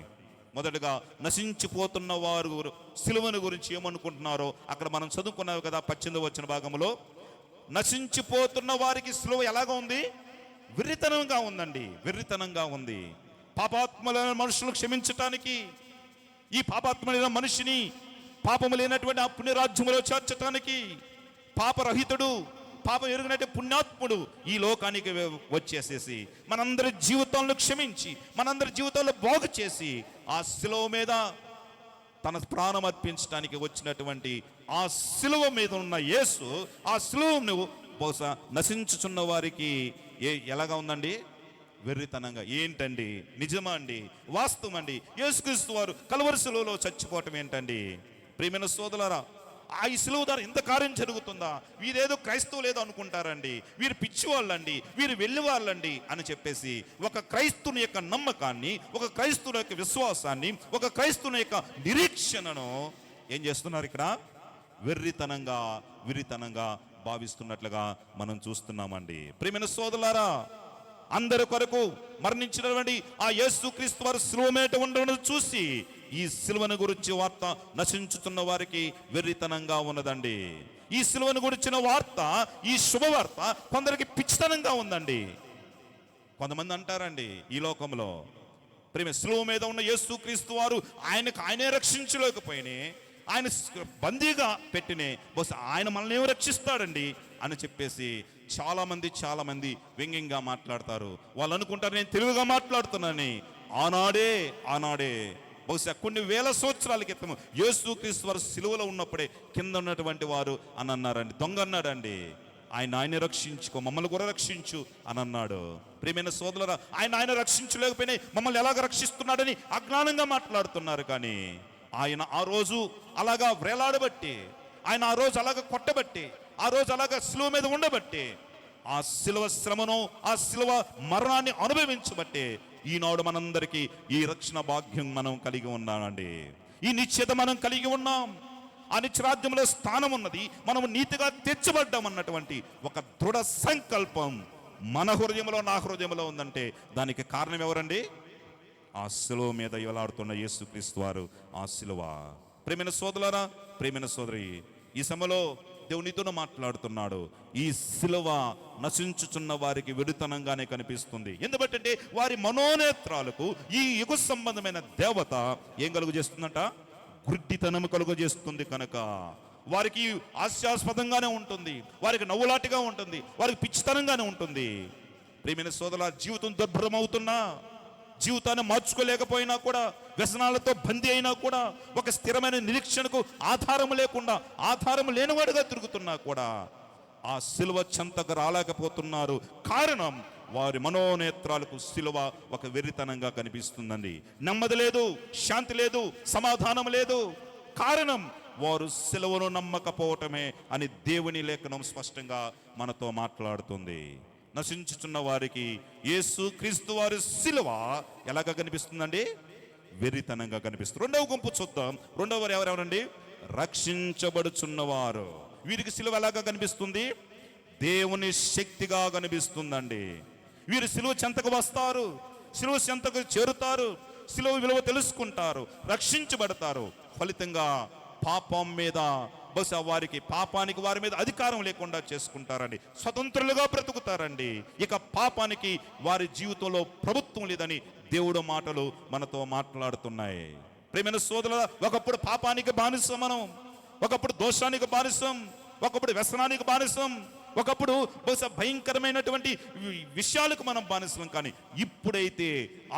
మొదటగా నశించిపోతున్న వారు సిలువను గురించి ఏమనుకుంటున్నారో అక్కడ మనం చదువుకున్నాం కదా, 18వ వచన భాగంలో. నశించిపోతున్న వారికి సిలువ ఎలాగా ఉంది? వెర్రితనంగా ఉందండి, వెర్రితనంగా ఉంది. పాపాత్ములైన మనుషులు క్షమించటానికి, ఈ పాపాత్ములైన మనిషిని పాపము లేనటువంటి ఆ పుణ్యరాజ్యములో చేర్చటానికి పాపరహితుడు, పాపం ఎరుగినట్టు పుణ్యాత్ముడు ఈ లోకానికి వచ్చేసేసి మనందరి జీవితాలను క్షమించి మనందరి జీవితాల్లో బాగు చేసి ఆ శిలువ మీద తన ప్రాణం అర్పించడానికి వచ్చినటువంటి ఆ శిలువ మీద ఉన్న యేసు, ఆ శిలువను బహుశా నశించుచున్న వారికి ఎలాగా ఉందండి? వెర్రితనంగా. ఏంటండి? నిజమా అండి? వాస్తవం అండి. యేసుక్రీస్తు వారు కలువరి శిలువలో చచ్చిపోవటం ఏంటండి? ప్రియమైన సోదరులారా, ఆ ఈ శిలువ ద్వారా ఇంత కార్యం జరుగుతుందా? వీరేదో క్రైస్తవులు ఏదో అనుకుంటారండి, వీరు పిచ్చివాళ్ళండి, వీరు వెళ్ళివాళ్ళండి అని చెప్పేసి ఒక క్రైస్తుని యొక్క నమ్మకాన్ని, ఒక క్రైస్తుని యొక్క విశ్వాసాన్ని, ఒక క్రైస్తుని యొక్క నిరీక్షణను ఏం చేస్తున్నారు? ఇక్కడ వెర్రితనంగా భావిస్తున్నట్లుగా మనం చూస్తున్నామండి. ప్రియమైన సోదరులారా, అందరి కొరకు మరణించినటువంటి ఆ యేసుక్రీస్తు వారు శిలువ మీద ఉండడం చూసి ఈ శిలువను గురించి వార్త నశించుతున్న వారికి వెర్రితనంగా ఉన్నదండి. ఈ శిలువను గురించిన వార్త, ఈ శుభవార్త కొందరికి పిచ్చితనంగా ఉందండి. కొంతమంది అంటారండి ఈ లోకంలో, ప్రేమ శిలువ మీద ఉన్న యేసుక్రీస్తు వారు ఆయనే రక్షించలేకపోయినా, ఆయన బందీగా పెట్టినే బహుశా ఆయన మనల్ని ఏమో రక్షిస్తాడండి అని చెప్పేసి చాలా మంది వ్యంగ్యంగా మాట్లాడతారు. వాళ్ళు అనుకుంటారు నేను తెలివిగా మాట్లాడుతున్నానని. ఆనాడే బహుశా కొన్ని వేల సంవత్సరాల క్రితం యేసుక్రీస్తు వారు సిలువలో ఉన్నప్పుడే కింద ఉన్నటువంటి వారు అని అన్నారండి. దొంగ అన్నాడండి. ఆయనే రక్షించుకో, మమ్మల్ని కూడా రక్షించు అని అన్నాడు. ప్రియమైన సోదరులారా, ఆయన రక్షించలేకపోయినా మమ్మల్ని ఎలాగ రక్షిస్తున్నాడని అజ్ఞానంగా మాట్లాడుతున్నారు. కానీ ఆయన ఆ రోజు అలాగా వ్రేలాడబట్టి, ఆయన ఆ రోజు అలాగ కొట్టబట్టి, ఆ రోజు అలాగ శిలువ మీద ఉండబట్టి, ఆ శిలువ శ్రమను, ఆ శిలువ మరణాన్ని అనుభవించబట్టి ఈనాడు మనందరికీ ఈ రక్షణ భాగ్యం మనం కలిగి ఉన్నామండి. ఈ నిశ్చయత మనం కలిగి ఉన్నాం. ఆ నిత్యరాజ్యంలో స్థానం ఉన్నది, మనము నీతిగా తెచ్చబడ్డాం అన్నటువంటి ఒక దృఢ సంకల్పం మన హృదయంలో, నా హృదయంలో ఉందంటే దానికి కారణం ఎవరండి? ఆ శిలువ మీద వేలాడుతున్న యేసుక్రీస్తు వారు, ఆ శిలువ. ప్రియమైన సోదరులారా, ప్రియమైన సోదరి, ఈ సమయంలో దేవునితో మాట్లాడుతున్నాడు. ఈ శిలువ నశించుచున్న వారికి వెడుతనంగానే కనిపిస్తుంది. ఎందుకంటే వారి మనోనేత్రాలకు ఈ యుగ సంబంధమైన దేవత ఏం కలుగు చేస్తుందంట? గుడ్డితనం కలుగు చేస్తుంది. కనుక వారికి హాస్యాస్పదంగానే ఉంటుంది, వారికి నవ్వులాటిగా ఉంటుంది, వారికి పిచ్చితనంగానే ఉంటుంది. ప్రియమైన సోదరుల, జీవితం దుర్భరం అవుతున్నా, జీవితాన్ని మార్చుకోలేకపోయినా కూడా, వ్యసనాలతో బందీ అయినా కూడా, ఒక స్థిరమైన నిరీక్షణకు ఆధారం లేకుండా ఆధారం లేనివాడుగా తిరుగుతున్నా కూడా ఆ శిలువ చెంతకు రాలేకపోతున్నారు. కారణం వారి మనోనేత్రాలకు శిలువ ఒక వెర్రితనంగా కనిపిస్తుందండి. నెమ్మది లేదు, శాంతి లేదు, సమాధానం లేదు. కారణం వారు శిలువను నమ్మకపోవటమే అని దేవుని లేఖనం స్పష్టంగా మనతో మాట్లాడుతుంది. నశించుచున్న వారికి యేసుక్రీస్తు వారి శిలువ ఎలాగా కనిపిస్తుందండి? వెర్రితనంగా కనిపిస్తుంది. రెండవ గుంపు చూద్దాం. రెండవ వారు ఎవరెవరండి? రక్షించబడుచున్నవారు. వీరికి శిలువ ఎలాగా కనిపిస్తుంది? దేవుని శక్తిగా కనిపిస్తుందండి. వీరు శిలువ చెంతకు వస్తారు, శిలువ చెంతకు చేరుతారు, శిలువ విలువ తెలుసుకుంటారు, రక్షించబడతారు. ఫలితంగా పాపం మీద, బహుశా వారికి పాపానికి వారి మీద అధికారం లేకుండా చేసుకుంటారండి. స్వతంత్రులుగా బ్రతుకుతారండి. ఇక పాపానికి వారి జీవితంలో ప్రభుత్వం లేదని దేవుడు మాటలు మనతో మాట్లాడుతున్నాయి. ప్రియమైన సోదరుల, ఒకప్పుడు పాపానికి బానిసం మనం, ఒకప్పుడు దోషానికి బానిసం, ఒకప్పుడు వ్యసనానికి బానిసం, ఒకప్పుడు బహుశా భయంకరమైనటువంటి విషయాలకు మనం బానిసం. కానీ ఇప్పుడైతే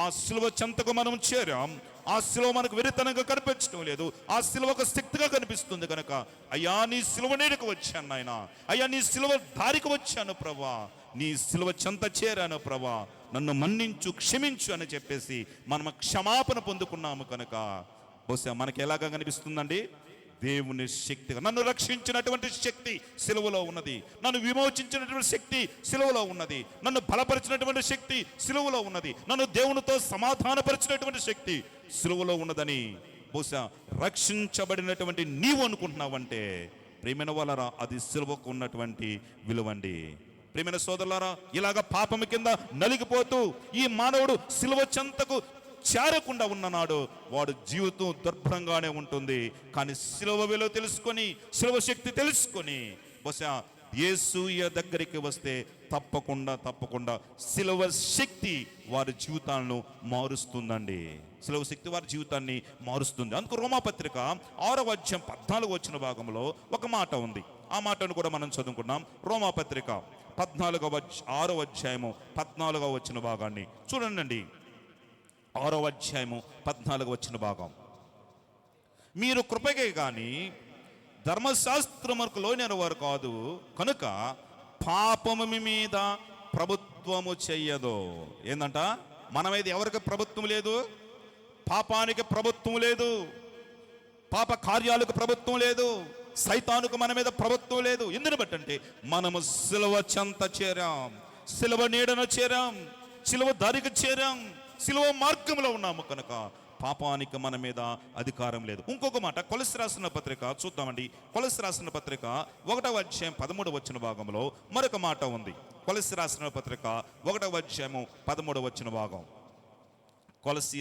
ఆ శిలువ చెంతకు మనం చేరాం, ఆ సిలువ మనకు వెరితనంగా కనిపించడం లేదు. ఆ సిలువ ఒక శక్తిగా కనిపిస్తుంది కనుక, అయ్యా నీ సిలువ నీడకు వచ్చాను నాయన, అయ్యా నీ సిలువ దారికి వచ్చాను ప్రభా, నీ సిలువ చెంత చేరాను ప్రభా, నన్ను మన్నించు, క్షమించు అని చెప్పేసి మనం క్షమాపణ పొందుకున్నాము కనుక బహుశా మనకి ఎలాగా కనిపిస్తుందండి? దేవుని శక్తిగా, నన్ను రక్షించినటువంటి శక్తి సిలువలో ఉన్నది, నన్ను విమోచించినటువంటి శక్తి సిలువలో ఉన్నది, నన్ను బలపరిచినటువంటి శక్తి సిలువలో ఉన్నది, నన్ను దేవునితో సమాధానపరిచినటువంటి శక్తి సిలువలో ఉన్నదని బహుశా రక్షించబడినటువంటి నీవు అనుకుంటున్నావంటే ప్రియమైన వాళ్ళరా, అది సిలువకు ఉన్నటువంటి విలువండి. ప్రియమైన సోదరులారా, ఇలాగ పాపము కింద నలిగిపోతూ ఈ మానవుడు సిలువ చెంతకు చేరకుండా ఉన్ననాడు వాడు జీవితం దుర్భరంగానే ఉంటుంది. కానీ సిలువ విలువ తెలుసుకొని, సిలువ శక్తి తెలుసుకొని బహుశా యేసు దగ్గరికి వస్తే తప్పకుండా సిలువ శక్తి వారి జీవితాలను మారుస్తుందండి. సిలువ శక్తి వారి జీవితాన్ని మారుస్తుంది. అందుకు రోమాపత్రిక 6వ అధ్యాయం 14 వచ్చిన భాగంలో ఒక మాట ఉంది. ఆ మాటను కూడా మనం చదువుకున్నాం. రోమాపత్రిక 6వ అధ్యాయము 14వ వచ్చిన భాగాన్ని చూడండి. 6వ అధ్యాయము 14 వచ్చిన భాగం, మీరు కృపకే గాని ధర్మశాస్త్రములకు లోనైన వారు కాదు కనుక పాపము మీ మీద ప్రభుత్వము చెయ్యదు. ఏందంట? మన మీద ఎవరికి ప్రభుత్వం లేదు? పాపానికి ప్రభుత్వం లేదు, పాప కార్యాలకు ప్రభుత్వం లేదు, సైతానుకు మన మీద ప్రభుత్వం లేదు. ఎందుని బట్టంటే మనము సిలువ చెంత చేరాం, సిలువ నీడను చేరాం, సిలువ దారికి చేరాం, సిలువ మార్గంలో ఉన్నాము కనుక పాపానికి మన మీద అధికారం లేదు. ఇంకొక మాట కొలస్సీ రాసిన పత్రిక చూద్దామండి. కొలస్సీ రాసిన పత్రిక 1వ అధ్యాయం 13 వచ్చిన భాగంలో మరొక మాట ఉంది. కొలస్సీ రాసిన పత్రిక 1వ అధ్యాయము 13 వచ్చిన భాగం, కొలస్సీ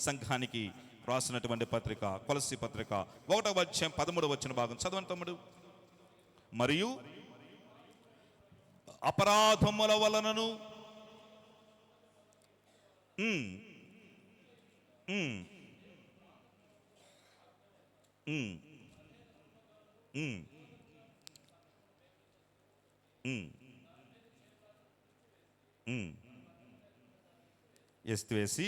సంఘానికి రాసినటువంటి పత్రిక, కొలస్సీ పత్రిక 1వ అధ్యాయం 13 వచ్చిన భాగం చదవండి తమ్ముడు. మరియు అపరాధముల వలనను ఎస్తివేసి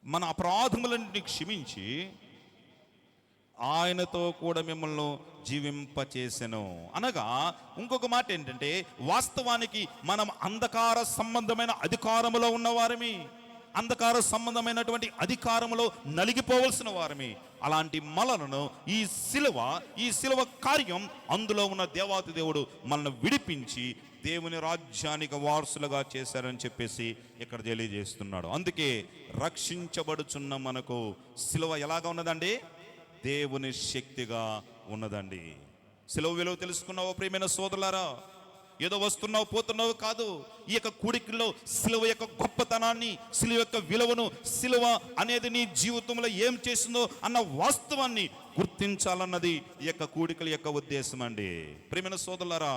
మన అపరాధములన్నిటిని క్షమించి ఆయనతో కూడా మిమ్మల్ని జీవింపచేసెను. అనగా ఇంకొక మాట ఏంటంటే, వాస్తవానికి మనం అంధకార సంబంధమైన అధికారములో ఉన్నవారమి, అంధకార సంబంధమైనటువంటి అధికారములో నలిగిపోవలసిన వారమి. అలాంటి మనలను ఈ సిలువ కార్యం, అందులో ఉన్న దేవాతి దేవుడు మనల్ని విడిపించి దేవుని రాజ్యానికి వారసులుగా చేశారని చెప్పేసి ఇక్కడ తెలియజేస్తున్నాడు. అందుకే రక్షించబడుచున్న మనకు సిలువ ఎలాగా ఉన్నదండి? దేవుని శక్తిగా ఉన్నదండి. సిలువ విలువ తెలుసుకున్నావు ప్రియమైన సోదరులారా? ఏదో వస్తున్నావు పోతున్నావు కాదు. ఈ యొక్క కూడికల్లో సిలువ యొక్క గొప్పతనాన్ని, సిలువ యొక్క విలువను, సిలువ అనేది నీ జీవితంలో ఏం చేసిందో అన్న వాస్తవాన్ని గుర్తించాలన్నది ఈ యొక్క కూడికల యొక్క ఉద్దేశం అండి. ప్రియమైన సోదరులారా,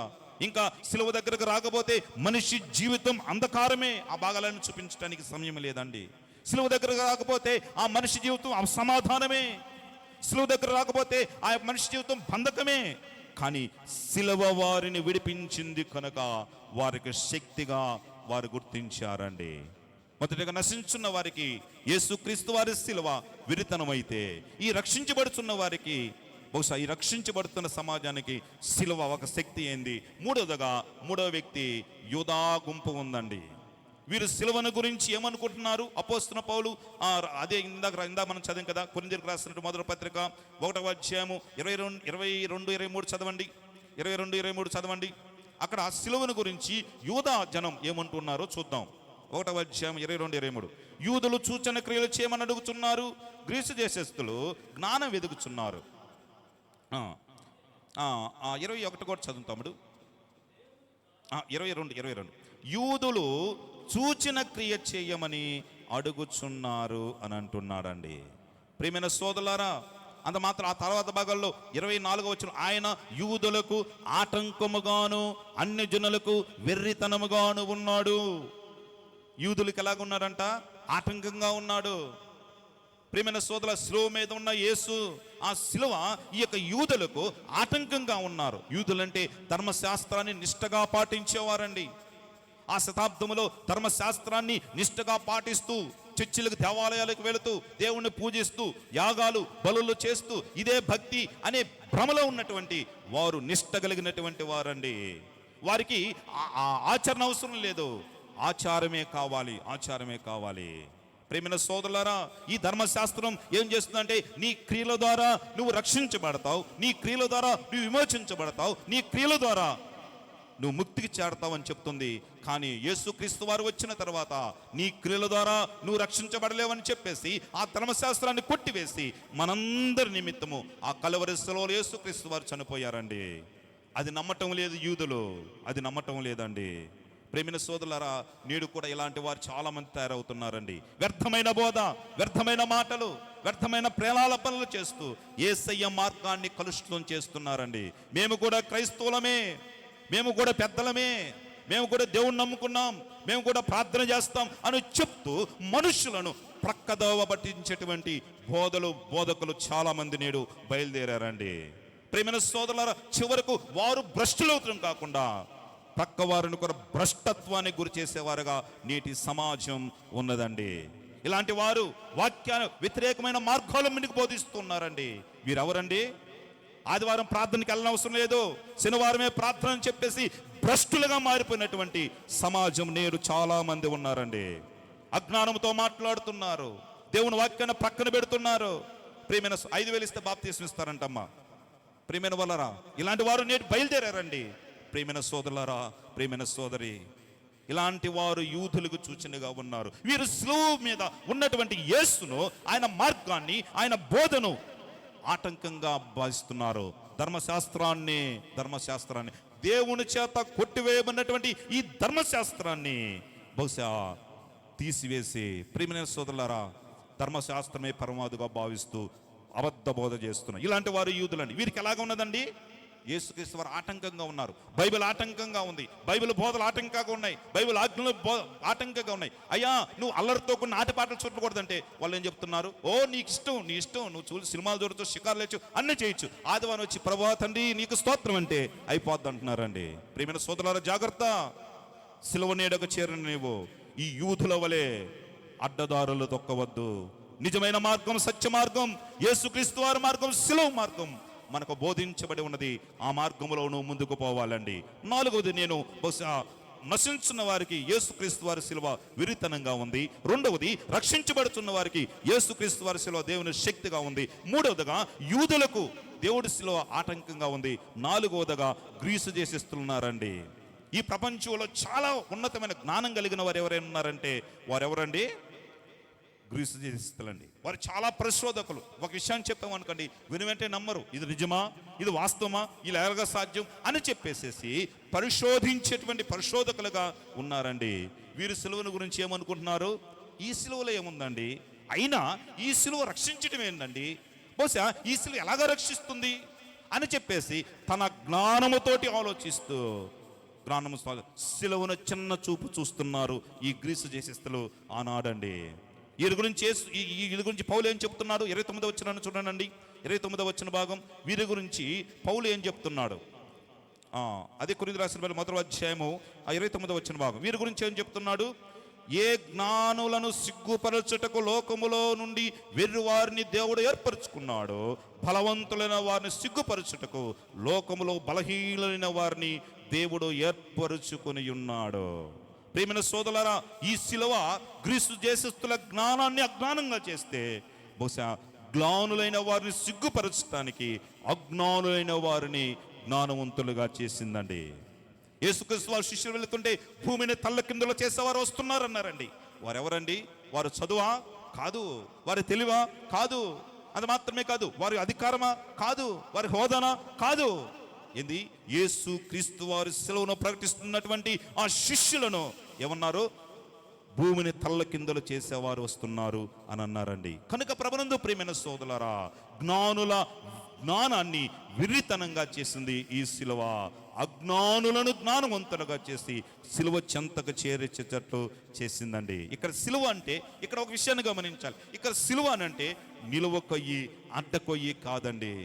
ఇంకా సిలువ దగ్గరకు రాకపోతే మనిషి జీవితం అంధకారమే. ఆ భాగాలను చూపించడానికి సమయం లేదండి. సిలువ దగ్గరకు రాకపోతే ఆ మనిషి జీవితం అసమాధానమే. సిలువ దగ్గర రాకపోతే ఆ మనిషి జీవితం బంధకమే. కానీ సిలువ వారిని విడిపించింది కనుక వారికి శక్తిగా వారు గుర్తించారండి. మొదటిగా నశించున్న వారికి యేసుక్రీస్తు వారి సిలువ విరితనమైతే, ఈ రక్షించబడుతున్న వారికి, బహుశా ఈ రక్షించబడుతున్న సమాజానికి సిలువ ఒక శక్తి ఏంది. మూడవ వ్యక్తి యూదా గుంపు ఉందండి. వీరు సిలువను గురించి ఏమనుకుంటున్నారు? అపోస్తలుడైన పౌలు అదే ఇందాక మనం చదివాం కదా, కొరింథీయులకు రాసినటువంటి మొదటి పత్రిక 1వ అధ్యాయము 22-23 చదవండి. 22-23 చదవండి. అక్కడ సిలువను గురించి యూదా జనం ఏమంటున్నారో చూద్దాం. 1వ అధ్యాయం 22-23. యూదులు సూచన క్రియలు చేయమని అడుగుతున్నారు, గ్రీసు దేశస్థులు జ్ఞానం వెదుగుచున్నారు. 21 కూడా చదువుతాముడు. 22. యూదులు సూచన క్రియ చేయమని అడుగుచున్నారు అని అంటున్నాడండి. ప్రియమైన సోదరులారా, అంత మాత్రం ఆ తర్వాత భాగాల్లో 24వ వచనం, ఆయన యూదులకు ఆటంకముగాను అన్య జనులకు వెర్రితనముగాను ఉన్నాడు. యూదులకు ఎలాగున్నాడంట? ఆటంకంగా ఉన్నాడు. ప్రియమైన సోదరుల, సిలువ మీద ఉన్న యేసు, ఆ సిలువ ఈ యొక్క యూదులకు ఆటంకంగా ఉన్నారు. యూదులంటే ధర్మశాస్త్రాన్ని నిష్ఠగా పాటించేవారండి. ఆ శతాబ్దంలో ధర్మశాస్త్రాన్ని నిష్ఠగా పాటిస్తూ చర్చిలకు దేవాలయాలకు వెళుతూ దేవుణ్ణి పూజిస్తూ యాగాలు బలులు చేస్తూ ఇదే భక్తి అనే భ్రమలో ఉన్నటువంటి వారు నిష్ట కలిగినటువంటి వారండి. వారికి ఆచరణ అవసరం లేదు, ఆచారమే కావాలి, ఆచారమే కావాలి. ప్రేమైన సోదరులారా, ఈ ధర్మశాస్త్రం ఏం చేస్తుందంటే నీ క్రియల ద్వారా నువ్వు రక్షించబడతావు, నీ క్రియల ద్వారా నువ్వు విమోచించబడతావు, నీ క్రియల ద్వారా నువ్వు ముక్తికి చేరతావు అని చెప్తుంది. కానీ యేసుక్రీస్తు వారు వచ్చిన తర్వాత నీ క్రియల ద్వారా నువ్వు రక్షించబడలేవని చెప్పేసి ఆ ధర్మశాస్త్రాన్ని కొట్టివేసి మనందరి నిమిత్తము ఆ కలువరి శిలువలో యేసుక్రీస్తు వారు చనిపోయారండి. అది నమ్మటం లేదు యూదులు, అది నమ్మటం లేదండి. ప్రేమిన సోదరులారా, నేడు కూడా ఇలాంటి వారు చాలా మంది తయారవుతున్నారండి. వ్యర్థమైన బోధ, వ్యర్థమైన మాటలు, వ్యర్థమైన ప్రేలాపనలు చేస్తూ యేసయ్య మార్గాన్ని కలుషితం చేస్తున్నారండి. మేము కూడా క్రైస్తవులమే, మేము కూడా పెద్దలమే, మేము కూడా దేవుణ్ణి నమ్ముకున్నాం, మేము కూడా ప్రార్థన చేస్తాం అని చెప్తూ మనుషులను ప్రక్కదోవ పట్టించేటువంటి బోధకులు చాలా మంది నేడు బయలుదేరారండి. ప్రేమైన సోదరులారా, చివరకు వారు భ్రష్టులవుతం కాకుండా పక్క వారిని కూడా భ్రష్టత్వానికి గురి చేసేవారుగా నేటి సమాజం ఉన్నదండి. ఇలాంటి వారు వాక్యాన్ని వ్యతిరేకమైన మార్గాల మీదకి బోధిస్తున్నారండి. వీరెవరండి? ఆదివారం ప్రార్థనకి వెళ్ళిన అవసరం లేదు, శనివారమే ప్రార్థన అని చెప్పేసి భ్రష్టులుగా మారిపోయినటువంటి సమాజం నేడు చాలా మంది ఉన్నారండి. అజ్ఞానంతో మాట్లాడుతున్నారు, దేవుని వాక్యాన్ని ప్రక్కన పెడుతున్నారు. ప్రియమైన 5,000 ఇస్తే బాప్తీసం ఇస్తారంటమ్మా. ప్రియమైన వాళ్ళరా, ఇలాంటి వారు నేడు బయలుదేరారండి. ప్రియమైన సోదరులారా, ప్రియమైన సోదరి, ఇలాంటి వారు యూదులకు సూచనగా ఉన్నారు. వీరు శిలువ మీద ఉన్నటువంటి యేసును, ఆయన మార్గాన్ని, ఆయన బోధను ఆటంకంగా భావిస్తున్నారు. ధర్మశాస్త్రాన్ని దేవుని చేత కొట్టివేయబడినటువంటి ఈ ధర్మశాస్త్రాన్ని బహుశా తీసివేసి, ప్రియమైన సోదరులారా, ధర్మశాస్త్రమే పరమాదుగా భావిస్తూ అబద్ధ బోధ చేస్తున్నారు. ఇలాంటి వారు యూదులండి. వీరికి ఎలాగ ఉన్నదండి? యేసుక్రీస్తు వారు ఆటంకంగా ఉన్నారు, బైబిల్ ఆటంకంగా ఉంది, బైబిల్ బోధలు ఆటంకంగా ఉన్నాయి, బైబిల్ ఆజ్ఞలు ఆటంకంగా ఉన్నాయి. అయ్యా, నువ్వు అల్లరితో కొన్ని ఆటపాటలు చూడకూడదంటే వాళ్ళు ఏం చెప్తున్నారు? ఓ నీ ఇష్టం, నువ్వు సినిమాలు చూడొచ్చు, షికారులు లేచు, అన్నీ చేయొచ్చు, ఆదివారం వచ్చి ప్రభువా తండ్రి నీకు స్తోత్రం అంటే అయిపోద్ది అంటున్నారండి. ప్రియమైన సోదరులారా, జాగ్రత్త. సిలువ నీడకు చేరిన నీవు ఈ యూదుల వలె అడ్డదారులు తొక్కవద్దు. నిజమైన మార్గం, సత్య మార్గం, యేసుక్రీస్తు వారి మార్గం, సిలువ మార్గం మనకు బోధించబడి ఉన్నది. ఆ మార్గంలో నువ్వు ముందుకు పోవాలండి. 4వది, నేను బహుశా నశించున్న వారికి యేసుక్రీస్తు వారి సిలువ విరితనంగా ఉంది. 2వది, రక్షించబడుతున్న వారికి యేసుక్రీస్తు వారి సిలువ దేవుని శక్తిగా ఉంది. 3వదిగా, యూదులకు దేవుడి సిలువ ఆటంకంగా ఉంది. 4వదిగా, గ్రీసు చేసిస్తున్నారండి. ఈ ప్రపంచంలో చాలా ఉన్నతమైన జ్ఞానం కలిగిన వారు ఎవరైనా ఉన్నారంటే వారెవరండి? గ్రీసు దేశస్తులండి. వారు చాలా పరిశోధకులు. ఒక విషయాన్ని చెప్పామనుకోండి, విని వెంటనే నమ్మరు. ఇది నిజమా, ఇది వాస్తవమా, ఇలా ఎలాగ సాధ్యం అని చెప్పేసేసి పరిశోధించేటువంటి పరిశోధకులుగా ఉన్నారండి. వీరు సిలువను గురించి ఏమనుకుంటున్నారు? ఈ సిలువలో ఏముందండి, అయినా ఈ సిలువ రక్షించడం ఏంటండి, బహుశా ఈ సిలువ ఎలాగ రక్షిస్తుంది అని చెప్పేసి తన జ్ఞానముతోటి ఆలోచిస్తూ సిలువను చిన్న చూపు చూస్తున్నారు ఈ గ్రీసు దేశస్తులు ఆనాడండి. వీరి గురించి పౌలు ఏం చెప్తున్నాడు? 29వ వచనాన్ని చూడండి. 29వ వచన భాగం వీరి గురించి పౌలు ఏం చెప్తున్నాడు? అదే కొరింథీయులకు రాసిన మొదటి అధ్యాయము 29వ వచన భాగం. వీరి గురించి ఏం చెప్తున్నాడు? ఏ జ్ఞానులను సిగ్గుపరచుటకు లోకములో నుండి వెర్రి వారిని దేవుడు ఏర్పరచుకున్నాడు, బలవంతులైన వారిని సిగ్గుపరచుటకు లోకములో బలహీనులైన వారిని దేవుడు ఏర్పరచుకొని ఉన్నాడు. ప్రియమైన సోదరులారా, ఈ సిలువ గ్రీసు దేశస్తుల జ్ఞానాన్ని అజ్ఞానంగా చేస్తే బహుశా జ్ఞానులైన వారిని సిగ్గుపరచడానికి అజ్ఞానులైన వారిని జ్ఞానవంతులుగా చేసిందండి. యేసుక్రీస్తు వారు శిష్యులు వెళుతుంటే భూమిని తల్లకిందులు చేసేవారు వస్తున్నారన్నారండి. వారెవరండి? వారు చదువా? కాదు. వారి తెలివా? కాదు. అది మాత్రమే కాదు, వారి అధికారమా? కాదు. వారి హోదానా? కాదు. ఏంది? యేసు క్రీస్తు వారి సిలువను ప్రకటిస్తున్నటువంటి ఆ శిష్యులను ఏమన్నారు? భూమిని తల్లకిందులు చేసేవారు వస్తున్నారు అని అన్నారండి. కనుక ప్రభునందు ప్రియమైన సోదరులారా, జ్ఞానుల జ్ఞానాన్ని విరితనంగా చేసింది ఈ సిలువ. అజ్ఞానులను జ్ఞానవంతులుగా చేసి సిలువ చెంతకు చేర్చేటట్లు చేసిందండి. ఇక్కడ సిలువ అంటే, ఇక్కడ ఒక విషయాన్ని గమనించాలి. ఇక్కడ సిలువ అంటే నిలువ కొయ్యి, అడ్డ కొయ్యి కాదండి.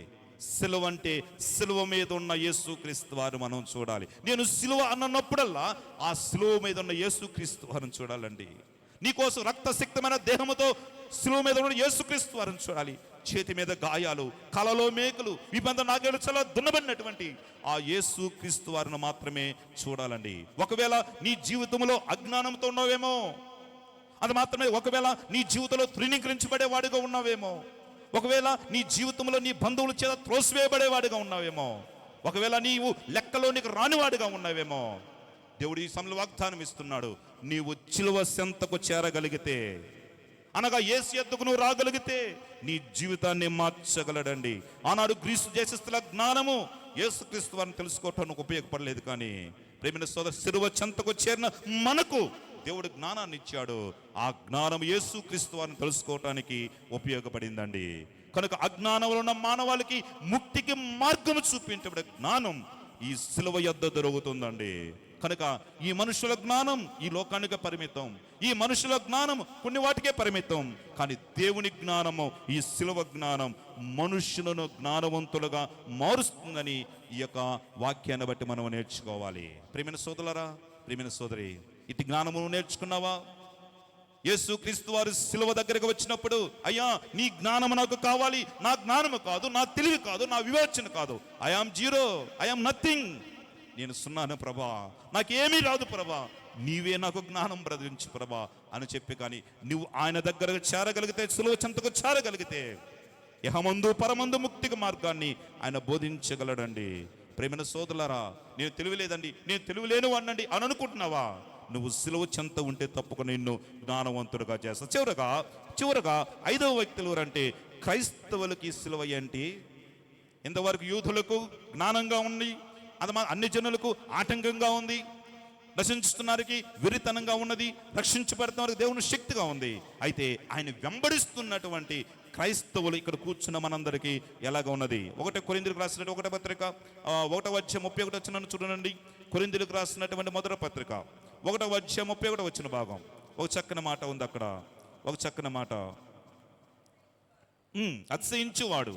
సిలువ అంటే సిలువ మీద ఉన్న యేసుక్రీస్తు వారు మనం చూడాలి. నేను సిలువ అన్నప్పుడల్లా ఆ సిలువ మీద ఉన్న యేసుక్రీస్తు వారిని చూడాలండి. నీకోసం రక్తసిక్తమైన దేహముతో శిలువ మీద ఉన్న యేసుక్రీస్తు వారిని చూడాలి. చేతి మీద గాయాలు, కలలో మేకులు, విబంధ నాగేలు చాలా దున్నబడినటువంటి ఆ యేసుక్రీస్తు వారిని మాత్రమే చూడాలండి. ఒకవేళ నీ జీవితంలో అజ్ఞానంతో ఉన్నావేమో, అది మాత్రమే. ఒకవేళ నీ జీవితంలో తృణీకరించబడేవాడిగా ఉన్నావేమో, ఒకవేళ నీ జీవితంలో నీ బంధువుల చేత త్రోసివేయబడేవాడిగా ఉన్నావేమో, ఒకవేళ నీవు లెక్కలోనికి రానివాడిగా ఉన్నావేమో, దేవుడు ఈ సమయంలో వాగ్దానం ఇస్తున్నాడు. నీవు సిలువ చెంతకు చేరగలిగితే, అనగా యేసు యొద్దకు నువ్వు రాగలిగితే నీ జీవితాన్ని మార్చగలడండి. ఆనాడు గ్రీసు దేశస్థుల జ్ఞానము యేసుక్రీస్తు వారిని తెలుసుకోవటానికి ఉపయోగపడలేదు. కానీ ప్రేమైన సోదరు, సిలువ చెంతకు చేరిన మనకు దేవుడు జ్ఞానాన్ని ఇచ్చాడు. ఆ జ్ఞానం యేసుక్రీస్తు వారిని తెలుసుకోవటానికి ఉపయోగపడిందండి. కనుక అజ్ఞానంలో ఉన్న మానవాళికి ముక్తికి మార్గము చూపించబడే జ్ఞానం ఈ సిలువ యొద్ద దొరుకుతుందండి. కనుక ఈ మనుషుల జ్ఞానం ఈ లోకానికి పరిమితం, ఈ మనుషుల జ్ఞానం కొన్ని వాటికే పరిమితం. కానీ దేవుని జ్ఞానము, ఈ సిలువ జ్ఞానం మనుషులను జ్ఞానవంతులుగా మారుస్తుందని ఈ యొక్క వాక్యాన్ని బట్టి మనం నేర్చుకోవాలి. ప్రియమైన సోదరులారా, ప్రియమైన సోదరి, ఇటు జ్ఞానమును నేర్చుకున్నావా? యేసుక్రీస్తు వారు సిలువ దగ్గరకు వచ్చినప్పుడు, అయ్యా నీ జ్ఞానము నాకు కావాలి, నా జ్ఞానము కాదు, నా తెలివి కాదు, నా వివేచన కాదు, I am zero, I am nothing, నేను సున్నాను ప్రభా, నాకేమీ రాదు ప్రభా, నీవే నాకు జ్ఞానం ప్రదర్శించు ప్రభా అని చెప్పి. కానీ నువ్వు ఆయన దగ్గరకు చేరగలిగితే, సిలువ చెంతకు చేరగలిగితే యహమందు పరమందు ముక్తికి మార్గాన్ని ఆయన బోధించగలడండి. ప్రేమైన సోదరులారా, నేను తెలివిలేదండి, నేను తెలివిలేను అనండి అని అనుకుంటున్నావా? నువ్వు సిలువ చెంత ఉంటే తప్పక నిన్ను జ్ఞానవంతుడుగా చేస్తా. చివరగా 5వ వ్యక్తులు అంటే క్రైస్తవులకి సిలువ ఏంటి? ఇంతవరకు యూదులకు జ్ఞానంగా ఉంది, అది అన్ని జనులకు ఆటంకంగా ఉంది, నశించుతున్నవారికి వెరితనంగా ఉన్నది, రక్షించబడుతున్న వారికి దేవుని శక్తిగా ఉంది. అయితే ఆయన వెంబడిస్తున్నటువంటి క్రైస్తవులు ఇక్కడ కూర్చున్న మనందరికీ ఎలాగ ఉన్నది? 1 కొరింథీయులకు రాసినటువంటి 1వ పత్రిక 1వ అధ్యాయం 31 వచనాన్ని చూడండి. కొరింథీయులకు రాసినటువంటి మొదటి పత్రిక 1వ అధ్యాయం 31 వచ్చిన భాగం. ఒక చక్కని మాట ఉంది అక్కడ, ఒక చక్కని మాట. అతిశయించువాడు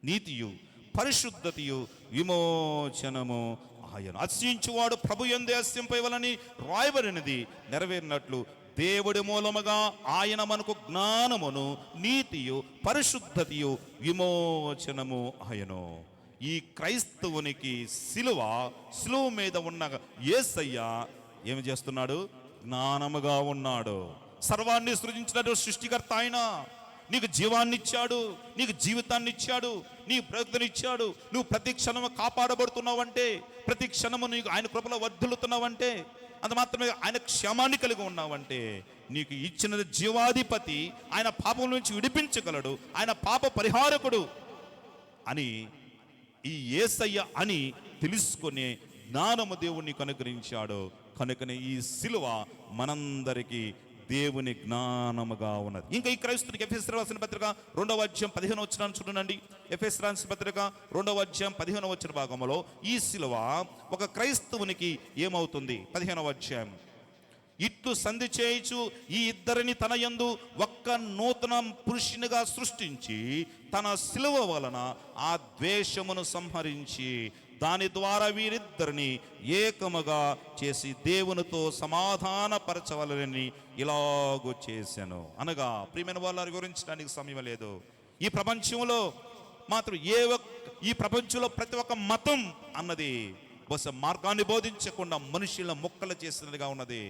నీతియు పరిశుద్ధతయు విమోచనము ఆయన. అతిశయించువాడు ప్రభు యందే అతిశయింపవలెనని రాయబడినది నెరవేరినట్లు దేవుడి మూలముగా ఆయన మనకు జ్ఞానమును నీతియు పరిశుద్ధతయు విమోచనము ఆయను. ఈ క్రైస్తవునికి సిలువ మీద ఉన్న యేసయ్య ఏమి చేస్తున్నాడు? జ్ఞానముగా ఉన్నాడు. సర్వాన్ని సృజించినటువంటి సృష్టికర్త ఆయన. నీకు జీవాన్ని ఇచ్చాడు, నీకు జీవితాన్ని ఇచ్చాడు, నీ బ్రతుకునిచ్చాడు. నువ్వు ప్రతి క్షణము కాపాడబడుతున్నావంటే, ప్రతి క్షణము నీకు ఆయన కృపలో వర్ధిల్లుతున్నావంటే, అంత మాత్రమే ఆయన క్షేమాన్ని కలిగి ఉన్నావంటే, నీకు ఇచ్చిన జీవాధిపతి ఆయన పాపం నుంచి విడిపించగలడు, ఆయన పాప పరిహారకుడు అని ఈ యేసయ్య అని తెలుసుకునే జ్ఞానము దేవుడు నీకు అనుగ్రహించాడు. కనుకనే ఈ సిలువ మనందరికీ దేవుని జ్ఞానముగా ఉన్నది. ఇంకా ఈ క్రైస్తవునికి ఎఫెసీయులకు రాసిన పత్రిక 2వ అధ్యాయం 15వ వచనాన్ని చూడండి. ఎఫెసీయులకు రాసిన పత్రిక 2వ అధ్యాయం 15వ వచన భాగంలో ఈ సిలువ ఒక క్రైస్తవునికి ఏమవుతుంది? 15వ అధ్యాయం, ఇట్లు సంధి చేయుచు ఈ ఇద్దరిని తన యందు ఒక్క నూతన పురుషునిగా సృష్టించి తన సిలువ వలన ఆ ద్వేషమును సంహరించి దాని ద్వారా వీరిద్దరిని ఏకముగా చేసి దేవునితో సమాధానపరచవలనని ఇలాగూ చేశాను. అనగా ప్రియమైన వాళ్ళని వివరించడానికి సమయం లేదు. ఈ ప్రపంచంలో మాత్రం ఈ ప్రపంచంలో ప్రతి ఒక్క మతం అన్నది బహుశా మార్గాన్ని బోధించకుండా మనుషుల మొక్కలు చేసినదిగా ఉన్నది.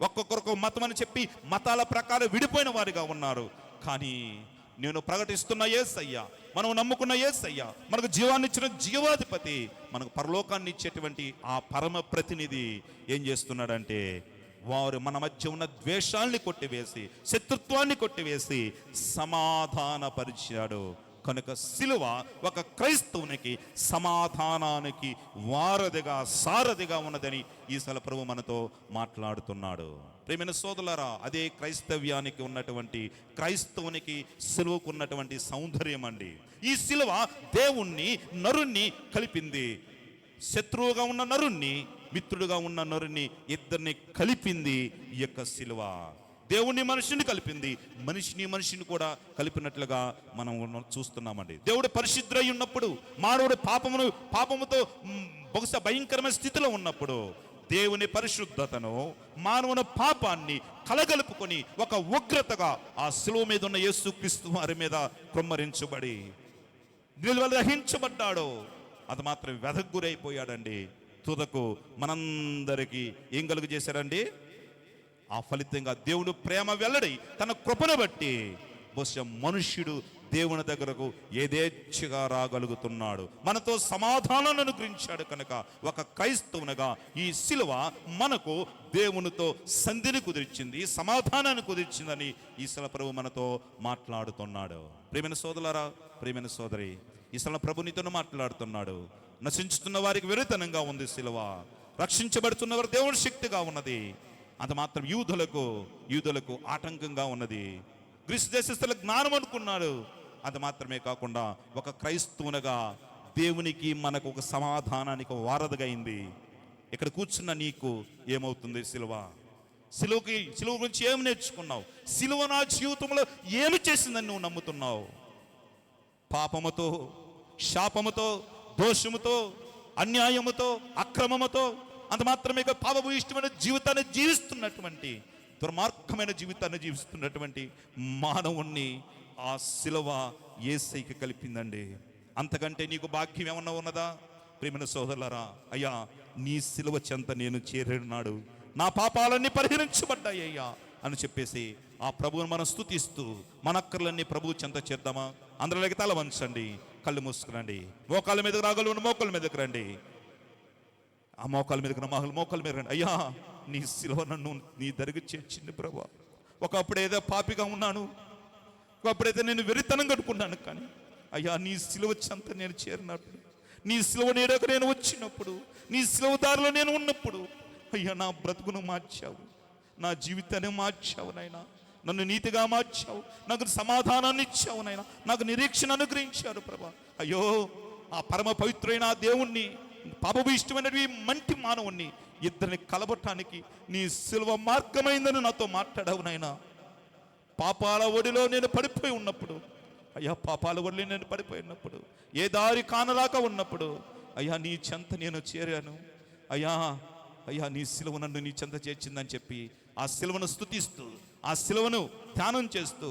ఒక్కొక్కరికి మతం అని చెప్పి మతాల ప్రకారం విడిపోయిన వారిగా ఉన్నారు. కానీ నేను ప్రకటిస్తున్న యేసయ్య, మనం నమ్ముకున్న యేసయ్య, మనకు జీవాన్ని ఇచ్చిన జీవాధిపతి, మనకు పరలోకాన్ని ఇచ్చేటువంటి ఆ పరమ ప్రతినిధి ఏం చేస్తున్నాడంటే, వారు మన మధ్య ఉన్న ద్వేషాల్ని కొట్టివేసి, శత్రుత్వాన్ని కొట్టివేసి సమాధానపరిచాడు. కనుక సిలువ ఒక క్రైస్తవునికి సమాధానానికి వారధిగా సారథిగా ఉన్నదని ఈసారి ప్రభు మనతో మాట్లాడుతున్నాడు. ప్రియమైన సోదరులారా, అదే క్రైస్తవ్యానికి ఉన్నటువంటి, క్రైస్తవునికి సిలువకు ఉన్నటువంటి సౌందర్యం అండి. ఈ సిలువ దేవుణ్ణి నరుణ్ణి కలిపింది. శత్రువుగా ఉన్న నరుణ్ణి, మిత్రుడుగా ఉన్న నరుణ్ణి, ఇద్దరిని కలిపింది ఈ యొక్క సిలువ. దేవుణ్ణి మనిషిని కలిపింది, మనిషిని కూడా కలిపినట్లుగా మనం చూస్తున్నామండి. దేవుడు పరిశుద్ధుడై ఉన్నప్పుడు, మానవుడు పాపముతో బహుశా భయంకరమైన స్థితిలో ఉన్నప్పుడు దేవుని పరిశుద్ధతను, మానవుని పాపాన్ని కలగలుపుకొని ఒక ఉగ్రతగా ఆ శిలువ మీద ఉన్న యేసుక్రీస్తు వారి మీద కుమ్మరించబడి గ్రహించబడ్డాడు. అది మాత్రం వెదకు గురైపోయాడండి. తుదకు మనందరికీ ఏం కలుగు చేశారండి? ఆ ఫలితంగా దేవుడు ప్రేమ వెల్లడి తన కృపను బట్టి బహుశా మనుష్యుడు దేవుని దగ్గరకు యథేచ్ఛగా రాగలుగుతున్నాడు. మనతో సమాధానాన్ని అనుగ్రహించాడు కనుక ఒక క్రైస్తవునిగా ఈ శిలువ మనకు దేవునితో సంధిని కుదిర్చింది, సమాధానాన్ని కుదిర్చిందని ఈశ్వర ప్రభు మనతో మాట్లాడుతున్నాడు. ప్రియమైన సోదరులారా, ప్రియమైన సోదరి, ఈశ్వర ప్రభు నీతో మాట్లాడుతున్నాడు. నశించుతున్న వారికి వెరితనంగా ఉంది శిలువ, రక్షించబడుతున్న వారు దేవుని శక్తిగా ఉన్నది. అది మాత్రం యూదులకు ఆటంకంగా ఉన్నది. గ్రీసు దేశస్థుల జ్ఞానం అనుకున్నాడు. అది మాత్రమే కాకుండా ఒక క్రైస్తవునిగా దేవునికి మనకు ఒక సమాధానానికి వారధిగా అయింది. ఇక్కడ కూర్చున్న నీకు ఏమవుతుంది? సిలువ గురించి ఏమి నేర్చుకున్నావు? సిలువ నా జీవితంలో ఏమి చేసిందని నువ్వు నమ్ముతున్నావు? పాపముతో, శాపముతో, దోషముతో, అన్యాయముతో, అక్రమముతో, అంత మాత్రమే పాపము ఇష్టమైన జీవితాన్ని జీవిస్తున్నటువంటి, దుర్మార్గమైన జీవితాన్ని జీవిస్తున్నటువంటి మానవుణ్ణి ఆ శిలువ యేసయ్యకి కలిపిందండి. అంతకంటే నీకు భాగ్యం ఏమన్నా ఉన్నదా? ప్రియమైన సోదరులారా, అయ్యా నీ శిలువ చెంత నేను చేరినాడు, నా పాపాలన్నీ పరిహరించబడ్డాయి అయ్యా అని చెప్పేసి ఆ ప్రభువుని మనం స్తుతిస్తూ మన అక్కర్లన్నీ ప్రభువు చెంత చేద్దామా? అందరిలోకి తల వంచండి, కళ్ళు మూసుకురండి, మోకాళ్ళ మీదకి రాగలను మోకాళ్ళ మీదకి రండి, ఆ మోకాళ్ళ మీదకి మోకాళ్ళ మీద రండి. అయ్యా నీ శిలువ నన్ను నీ దగ్గరికి చేర్చింది ప్రభా. ఒకప్పుడు ఏదో పాపిగా ఉన్నాను, ఒకప్పుడైతే నేను వెరితనం కట్టుకున్నాను, కానీ అయ్యా నీ శిలువ చెంత నేను చేరినప్పుడు, నీ శిలువ నీడకు నేను వచ్చినప్పుడు, నీ శిలువ దారిలో నేను ఉన్నప్పుడు అయ్యా నా బ్రతుకును మార్చావు, నా జీవితాన్ని మార్చావు నాయనా, నన్ను నీతిగా మార్చావు, నాకు సమాధానాన్ని ఇచ్చావు నాయనా, నాకు నిరీక్షణ అనుగ్రహించారు ప్రభా. అయ్యో ఆ పరమ పవిత్రైన ఆ దేవుణ్ణి, పాపపు ఇష్టమైనవి మంటి మానవుణ్ణి ఇద్దరిని కలబట్టానికి నీ శిలువ మార్గమైందని నాతో మాట్లాడావు నాయనా. పాపాల ఒడిలో నేను పడిపోయి ఉన్నప్పుడు అయ్యా, పాపాల ఒడిలో నేను పడిపోయి ఉన్నప్పుడు, ఏ దారి కానలాక ఉన్నప్పుడు అయ్యా నీ చెంత నేను చేరాను. అయ్యా నీ శిలువ నన్ను నీ చెంత చేర్చిందని చెప్పి ఆ శిలువను స్తుతిస్తూ, ఆ శిలువను ధ్యానం చేస్తూ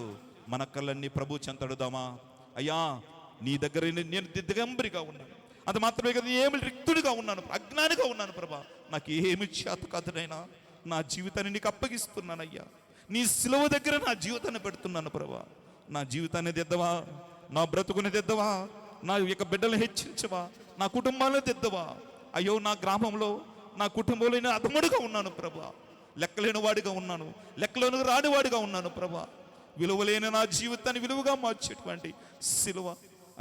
మన కళ్ళన్నీ ప్రభు చెంతడుదామా? అయ్యా నీ దగ్గర నేను దిగంబరిగా ఉన్నాను, అది మాత్రమే కదా, ఏమి రిక్తుడిగా ఉన్నాను, అజ్ఞానిగా ఉన్నాను ప్రభా. నాకు ఏమి చేత కాదునైనా నా జీవితాన్ని నీకు అప్పగిస్తున్నానయ్యా. నీ శిలువ దగ్గర నా జీవితాన్ని పెడుతున్నాను ప్రభా. నా జీవితాన్ని దిద్దవా, నా బ్రతుకుని దిద్దవా, నా యొక్క బిడ్డలను హెచ్చించవా, నా కుటుంబాలను దిద్దవా. అయ్యో నా గ్రామంలో, నా కుటుంబంలో నేను అధముడిగా ఉన్నాను ప్రభా, లెక్కలేని వాడిగా ఉన్నాను, లెక్కలోని రానివాడిగా ఉన్నాను ప్రభా. విలువలేని నా జీవితాన్ని విలువగా మార్చేటువంటి శిలువ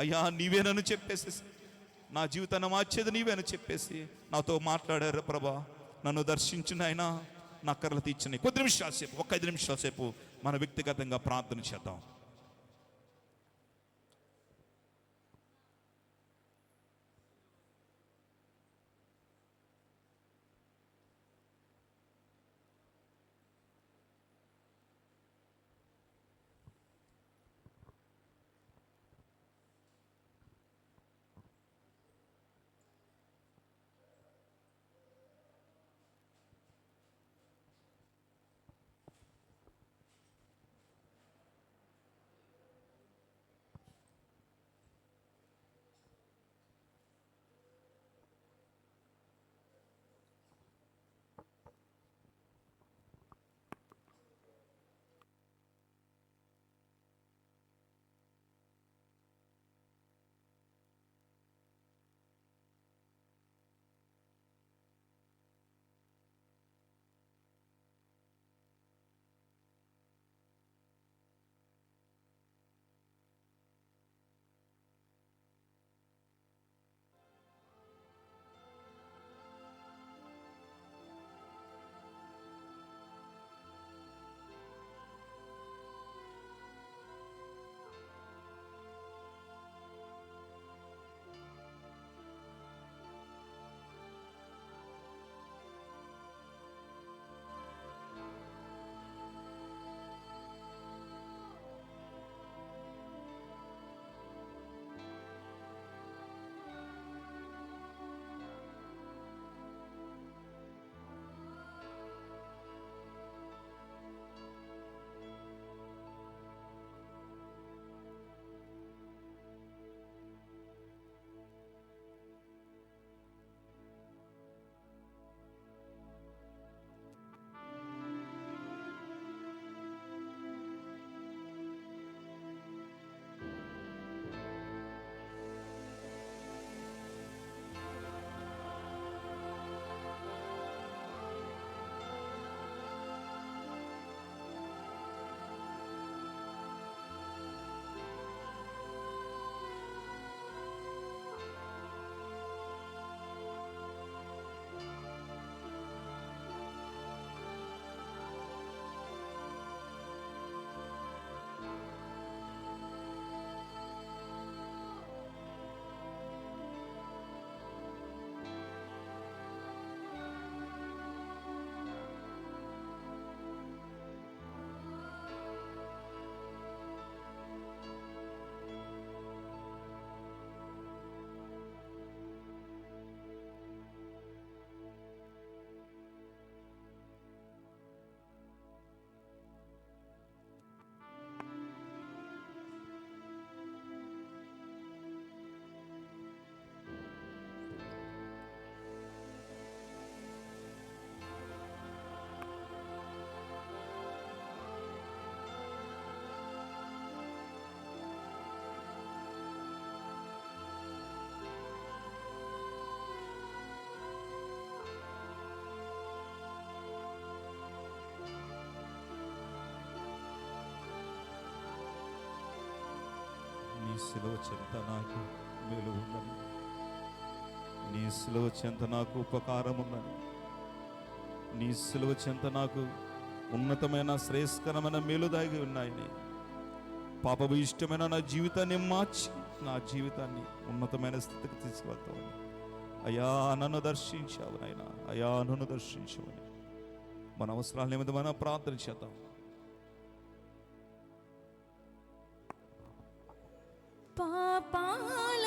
అయ్యా నీవేనని చెప్పేసి, నా జీవితాన్ని మార్చేది నీవేనని చెప్పేసి నాతో మాట్లాడారు ప్రభా. నన్ను దర్శించిన ఆయన నా కర్రలు తీర్చిన కొద్ది నిమిషాల సేపు, ఒక 5 నిమిషాల సేపు మన వ్యక్తిగతంగా ప్రార్థన చేద్దాం. సిలువ చెంత నాకు మేలు ఉందని, నీ సిలువ చెంత నాకు ఉపకారం ఉందని, నీ సిలువ చెంత నాకు ఉన్నతమైన శ్రేయస్కరమైన మేలు దాగి ఉన్నాయని, పాపపు ఇష్టమైన నా జీవితాన్ని మార్చి నా జీవితాన్ని ఉన్నతమైన స్థితికి తీసుకువెళ్తావని, అయ్యా నన్ను దర్శించావు నాయన, అయ్యా నన్ను దర్శించవని మన అవసరాల నిమిత్తం మనం ప్రార్థన చేద్దాం. పాపాల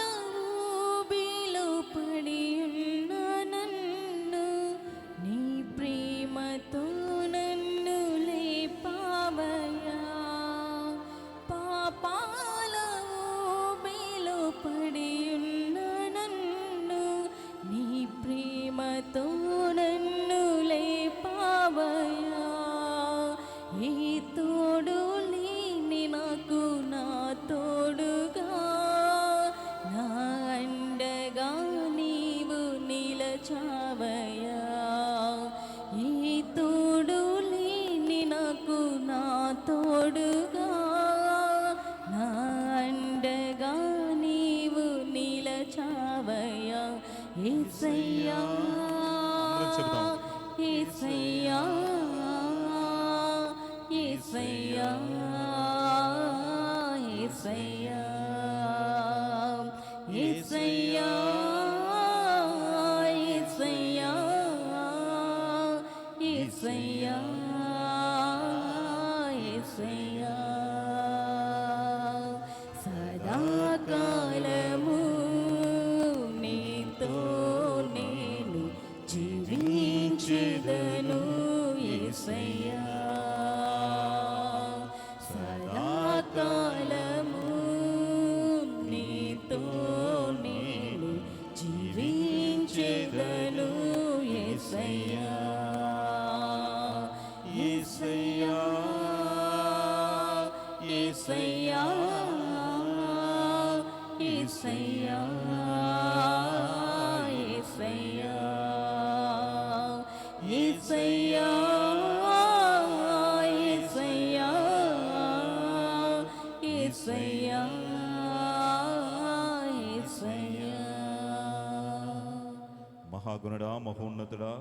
ఊబిలో పడి ఉన్న నన్ను నీ ప్రేమతో నన్ను లేపావయ్యా. పాపాల ఊబిలో పడి ఉన్న నన్ను నీ ప్రేమతో నన్ను లేపావయ్యా. ఈ తోడు లేని నాకు నా తోడుగా, నా అండగా నీవు నిలచావయ్యా. ఈ తోడు లేని నాకు నా తోడుగా, నా అండగా నీవు నిలచావయ్యా. యేసయ్యా యేసయ్యా యేసయ్యా యేసయ్యా యేసయ్యా యేసయ్యా యేసయ్యా యేసయ్యా. సదాకాలము నీతో నేను జీవించెదను యేసయ్యా. సదాకాలము నీతో నేను జీవించెదను యేసయ్యా. యేసయ్యా యేసయ్యా యేసయ్యా యేసయ్యా యేసయ్యా యేసయ్యా యేసయ్యా. మహాగుణుడా, మహోన్నతుడా,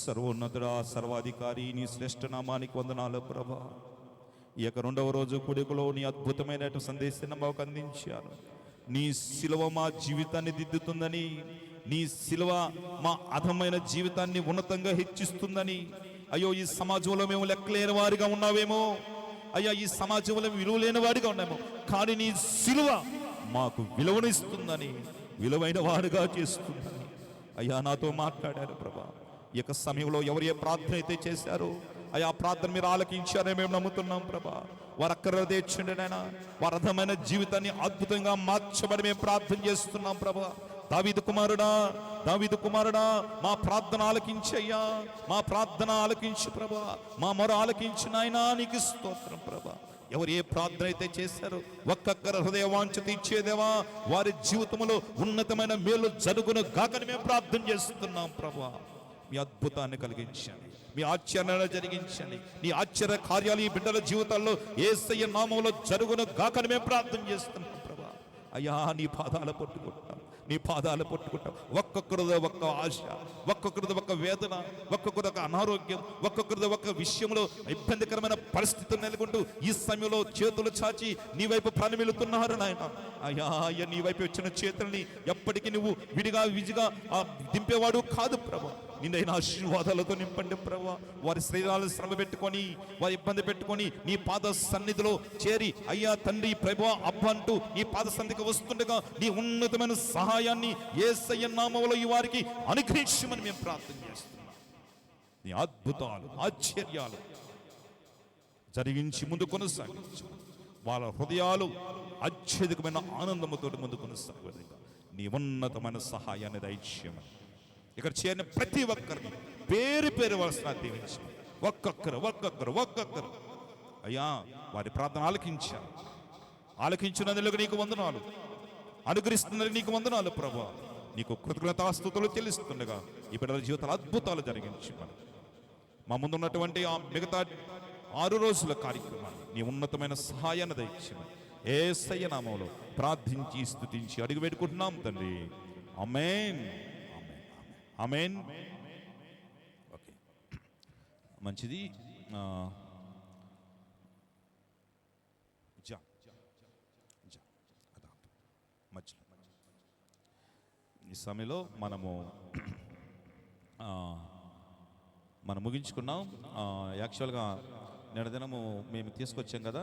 సర్వోన్నతుడా, సర్వాధికారి, నీ శ్రేష్ఠ నామానికి వందనాలు ప్రభా. ఈ యొక్క రెండవ రోజు కొడుకులో నీ అద్భుతమైన సందేశాన్ని మాకు అందించారు. నీ సిలువ మా జీవితాన్ని దిద్దుతుందని, నీ సిలువ మా అధమైన జీవితాన్ని ఉన్నతంగా హెచ్చిస్తుందని. అయ్యో, ఈ సమాజంలో మేము లెక్కలేని వారిగా ఉన్నావేమో, అయ్యా ఈ సమాజంలో విలువ లేని వాడిగా ఉన్నామో, కానీ నీ సిలువ మాకు విలువనిస్తుందని, విలువైన వారుగా చేస్తుందని అయ్యా నాతో మాట్లాడారు ప్రభా. ఈ యొక్క సమయంలో ఎవరు ఏ ప్రార్థన అయితే చేశారో అయ్యా ప్రార్థన మీరు ఆలకించారని మేము నమ్ముతున్నాం ప్రభా. వారు అక్కర తెచ్చండి నాయనా, వారి అర్థమైన జీవితాన్ని అద్భుతంగా మార్చబడి మేము ప్రార్థన చేస్తున్నాం ప్రభా. దావీదు కుమారుడా, దావీదు కుమారుడా, మా ప్రార్థన ఆలకించయ్యా, మా ప్రార్థన ఆలకించు ప్రభా, మా మొర ఆలకించు నాయనా, నీకు స్తోత్రం ప్రభా. ఎవరు ఏ ప్రార్థన అయితే చేశారో ఒక్కొక్కరు హృదయ వాంఛ తీర్చేదేవా, వారి జీవితంలో ఉన్నతమైన మేలు జరుగును గాకని మేము ప్రార్థన చేస్తున్నాం ప్రభా. మీ అద్భుతాన్ని కలిగించండి, మీ ఆశ్చర్యాన్ని జరిగించండి, నీ ఆశ్చర్య కార్యాలు ఈ బిడ్డల జీవితాల్లో యేసయ్య నామములో జరుగును గాకని మేము ప్రార్థన చేస్తున్నాం ప్రభా. అయ్యా నీ పాదాలు పట్టుకుంటాం, నీ పాదాలు పట్టుకుంటాం. ఒక్కొక్కరిదో ఒక్క ఆశ, ఒక్కొక్కరిదో ఒక్క వేదన, ఒక్కొక్కరిదో ఒక అనారోగ్యం, ఒక్కొక్కరిదో ఒక్క విషయంలో ఇబ్బందికరమైన పరిస్థితులు నెలకొంటూ ఈ సమయంలో చేతులు చాచి నీ వైపు ప్రాణమిలుతున్నారు నాయన. అయ్యా అయ్యా, నీ వైపు వచ్చిన చేతుల్ని ఎప్పటికీ నువ్వు విడిగా విజిగా దింపేవాడు కాదు ప్రభా. నిన్నైనా ఆశీర్వాదాలతో నింపండి ప్రభా. వారి శరీరాలను శ్రమ పెట్టుకొని, వారి ఇబ్బంది పెట్టుకొని నీ పాద సన్నిధిలో చేరి అయ్యా తండ్రి ప్రభా అబ్బా అంటూ నీ పాద సన్నిధికి వస్తుండగా నీ ఉన్నతమైన సహాయాన్ని యేసయ్య నామములో ఈ వారికి అనుగ్రహించమని మేము ప్రార్థన చేస్తున్నాం. నీ అద్భుతాలు ఆశ్చర్యాలు జరిగించి ముందు కొనసాగించు. వాళ్ళ హృదయాలు అత్యధికమైన ఆనందముతో ముందు కొనసాగదు. నీ ఉన్నతమైన సహాయాన్ని దయచేయమని ఇక్కడ చేరిన ప్రతి ఒక్కరిని పేరు పేరు వలసిన దీవించు. ఒక్కొక్కరు ఒక్కొక్కరు ఒక్కొక్కరు అయ్యా వారి ప్రార్థన ఆలకించారు. ఆలకించినందుకు నీకు వందనాలు, అనుగ్రహిస్తున్నందుకు నీకు వందనాలు ప్రభా. నీకు కృతజ్ఞతాస్తుతులు చెల్లిస్తుండగా ఈ బిడ్డల జీవితాలు అద్భుతాలు జరిగించమని మా ముందున్నటువంటి ఆ మిగతా 6 రోజుల కార్యక్రమాన్ని నీ ఉన్నతమైన సహాయాన్ని దయచేయమని యేసయ్య నామములో ప్రార్థించి స్తుతించి అడిగి పెట్టుకుంటున్నాం తండ్రి. ఆమేన్. ఆమేన్. ఓకే, మంచిది. మధ్యలో ఈ సమయంలో మనం ముగించుకున్నాం. యాక్చువల్గా నిన్న దినము మేము తీసుకొచ్చాం కదా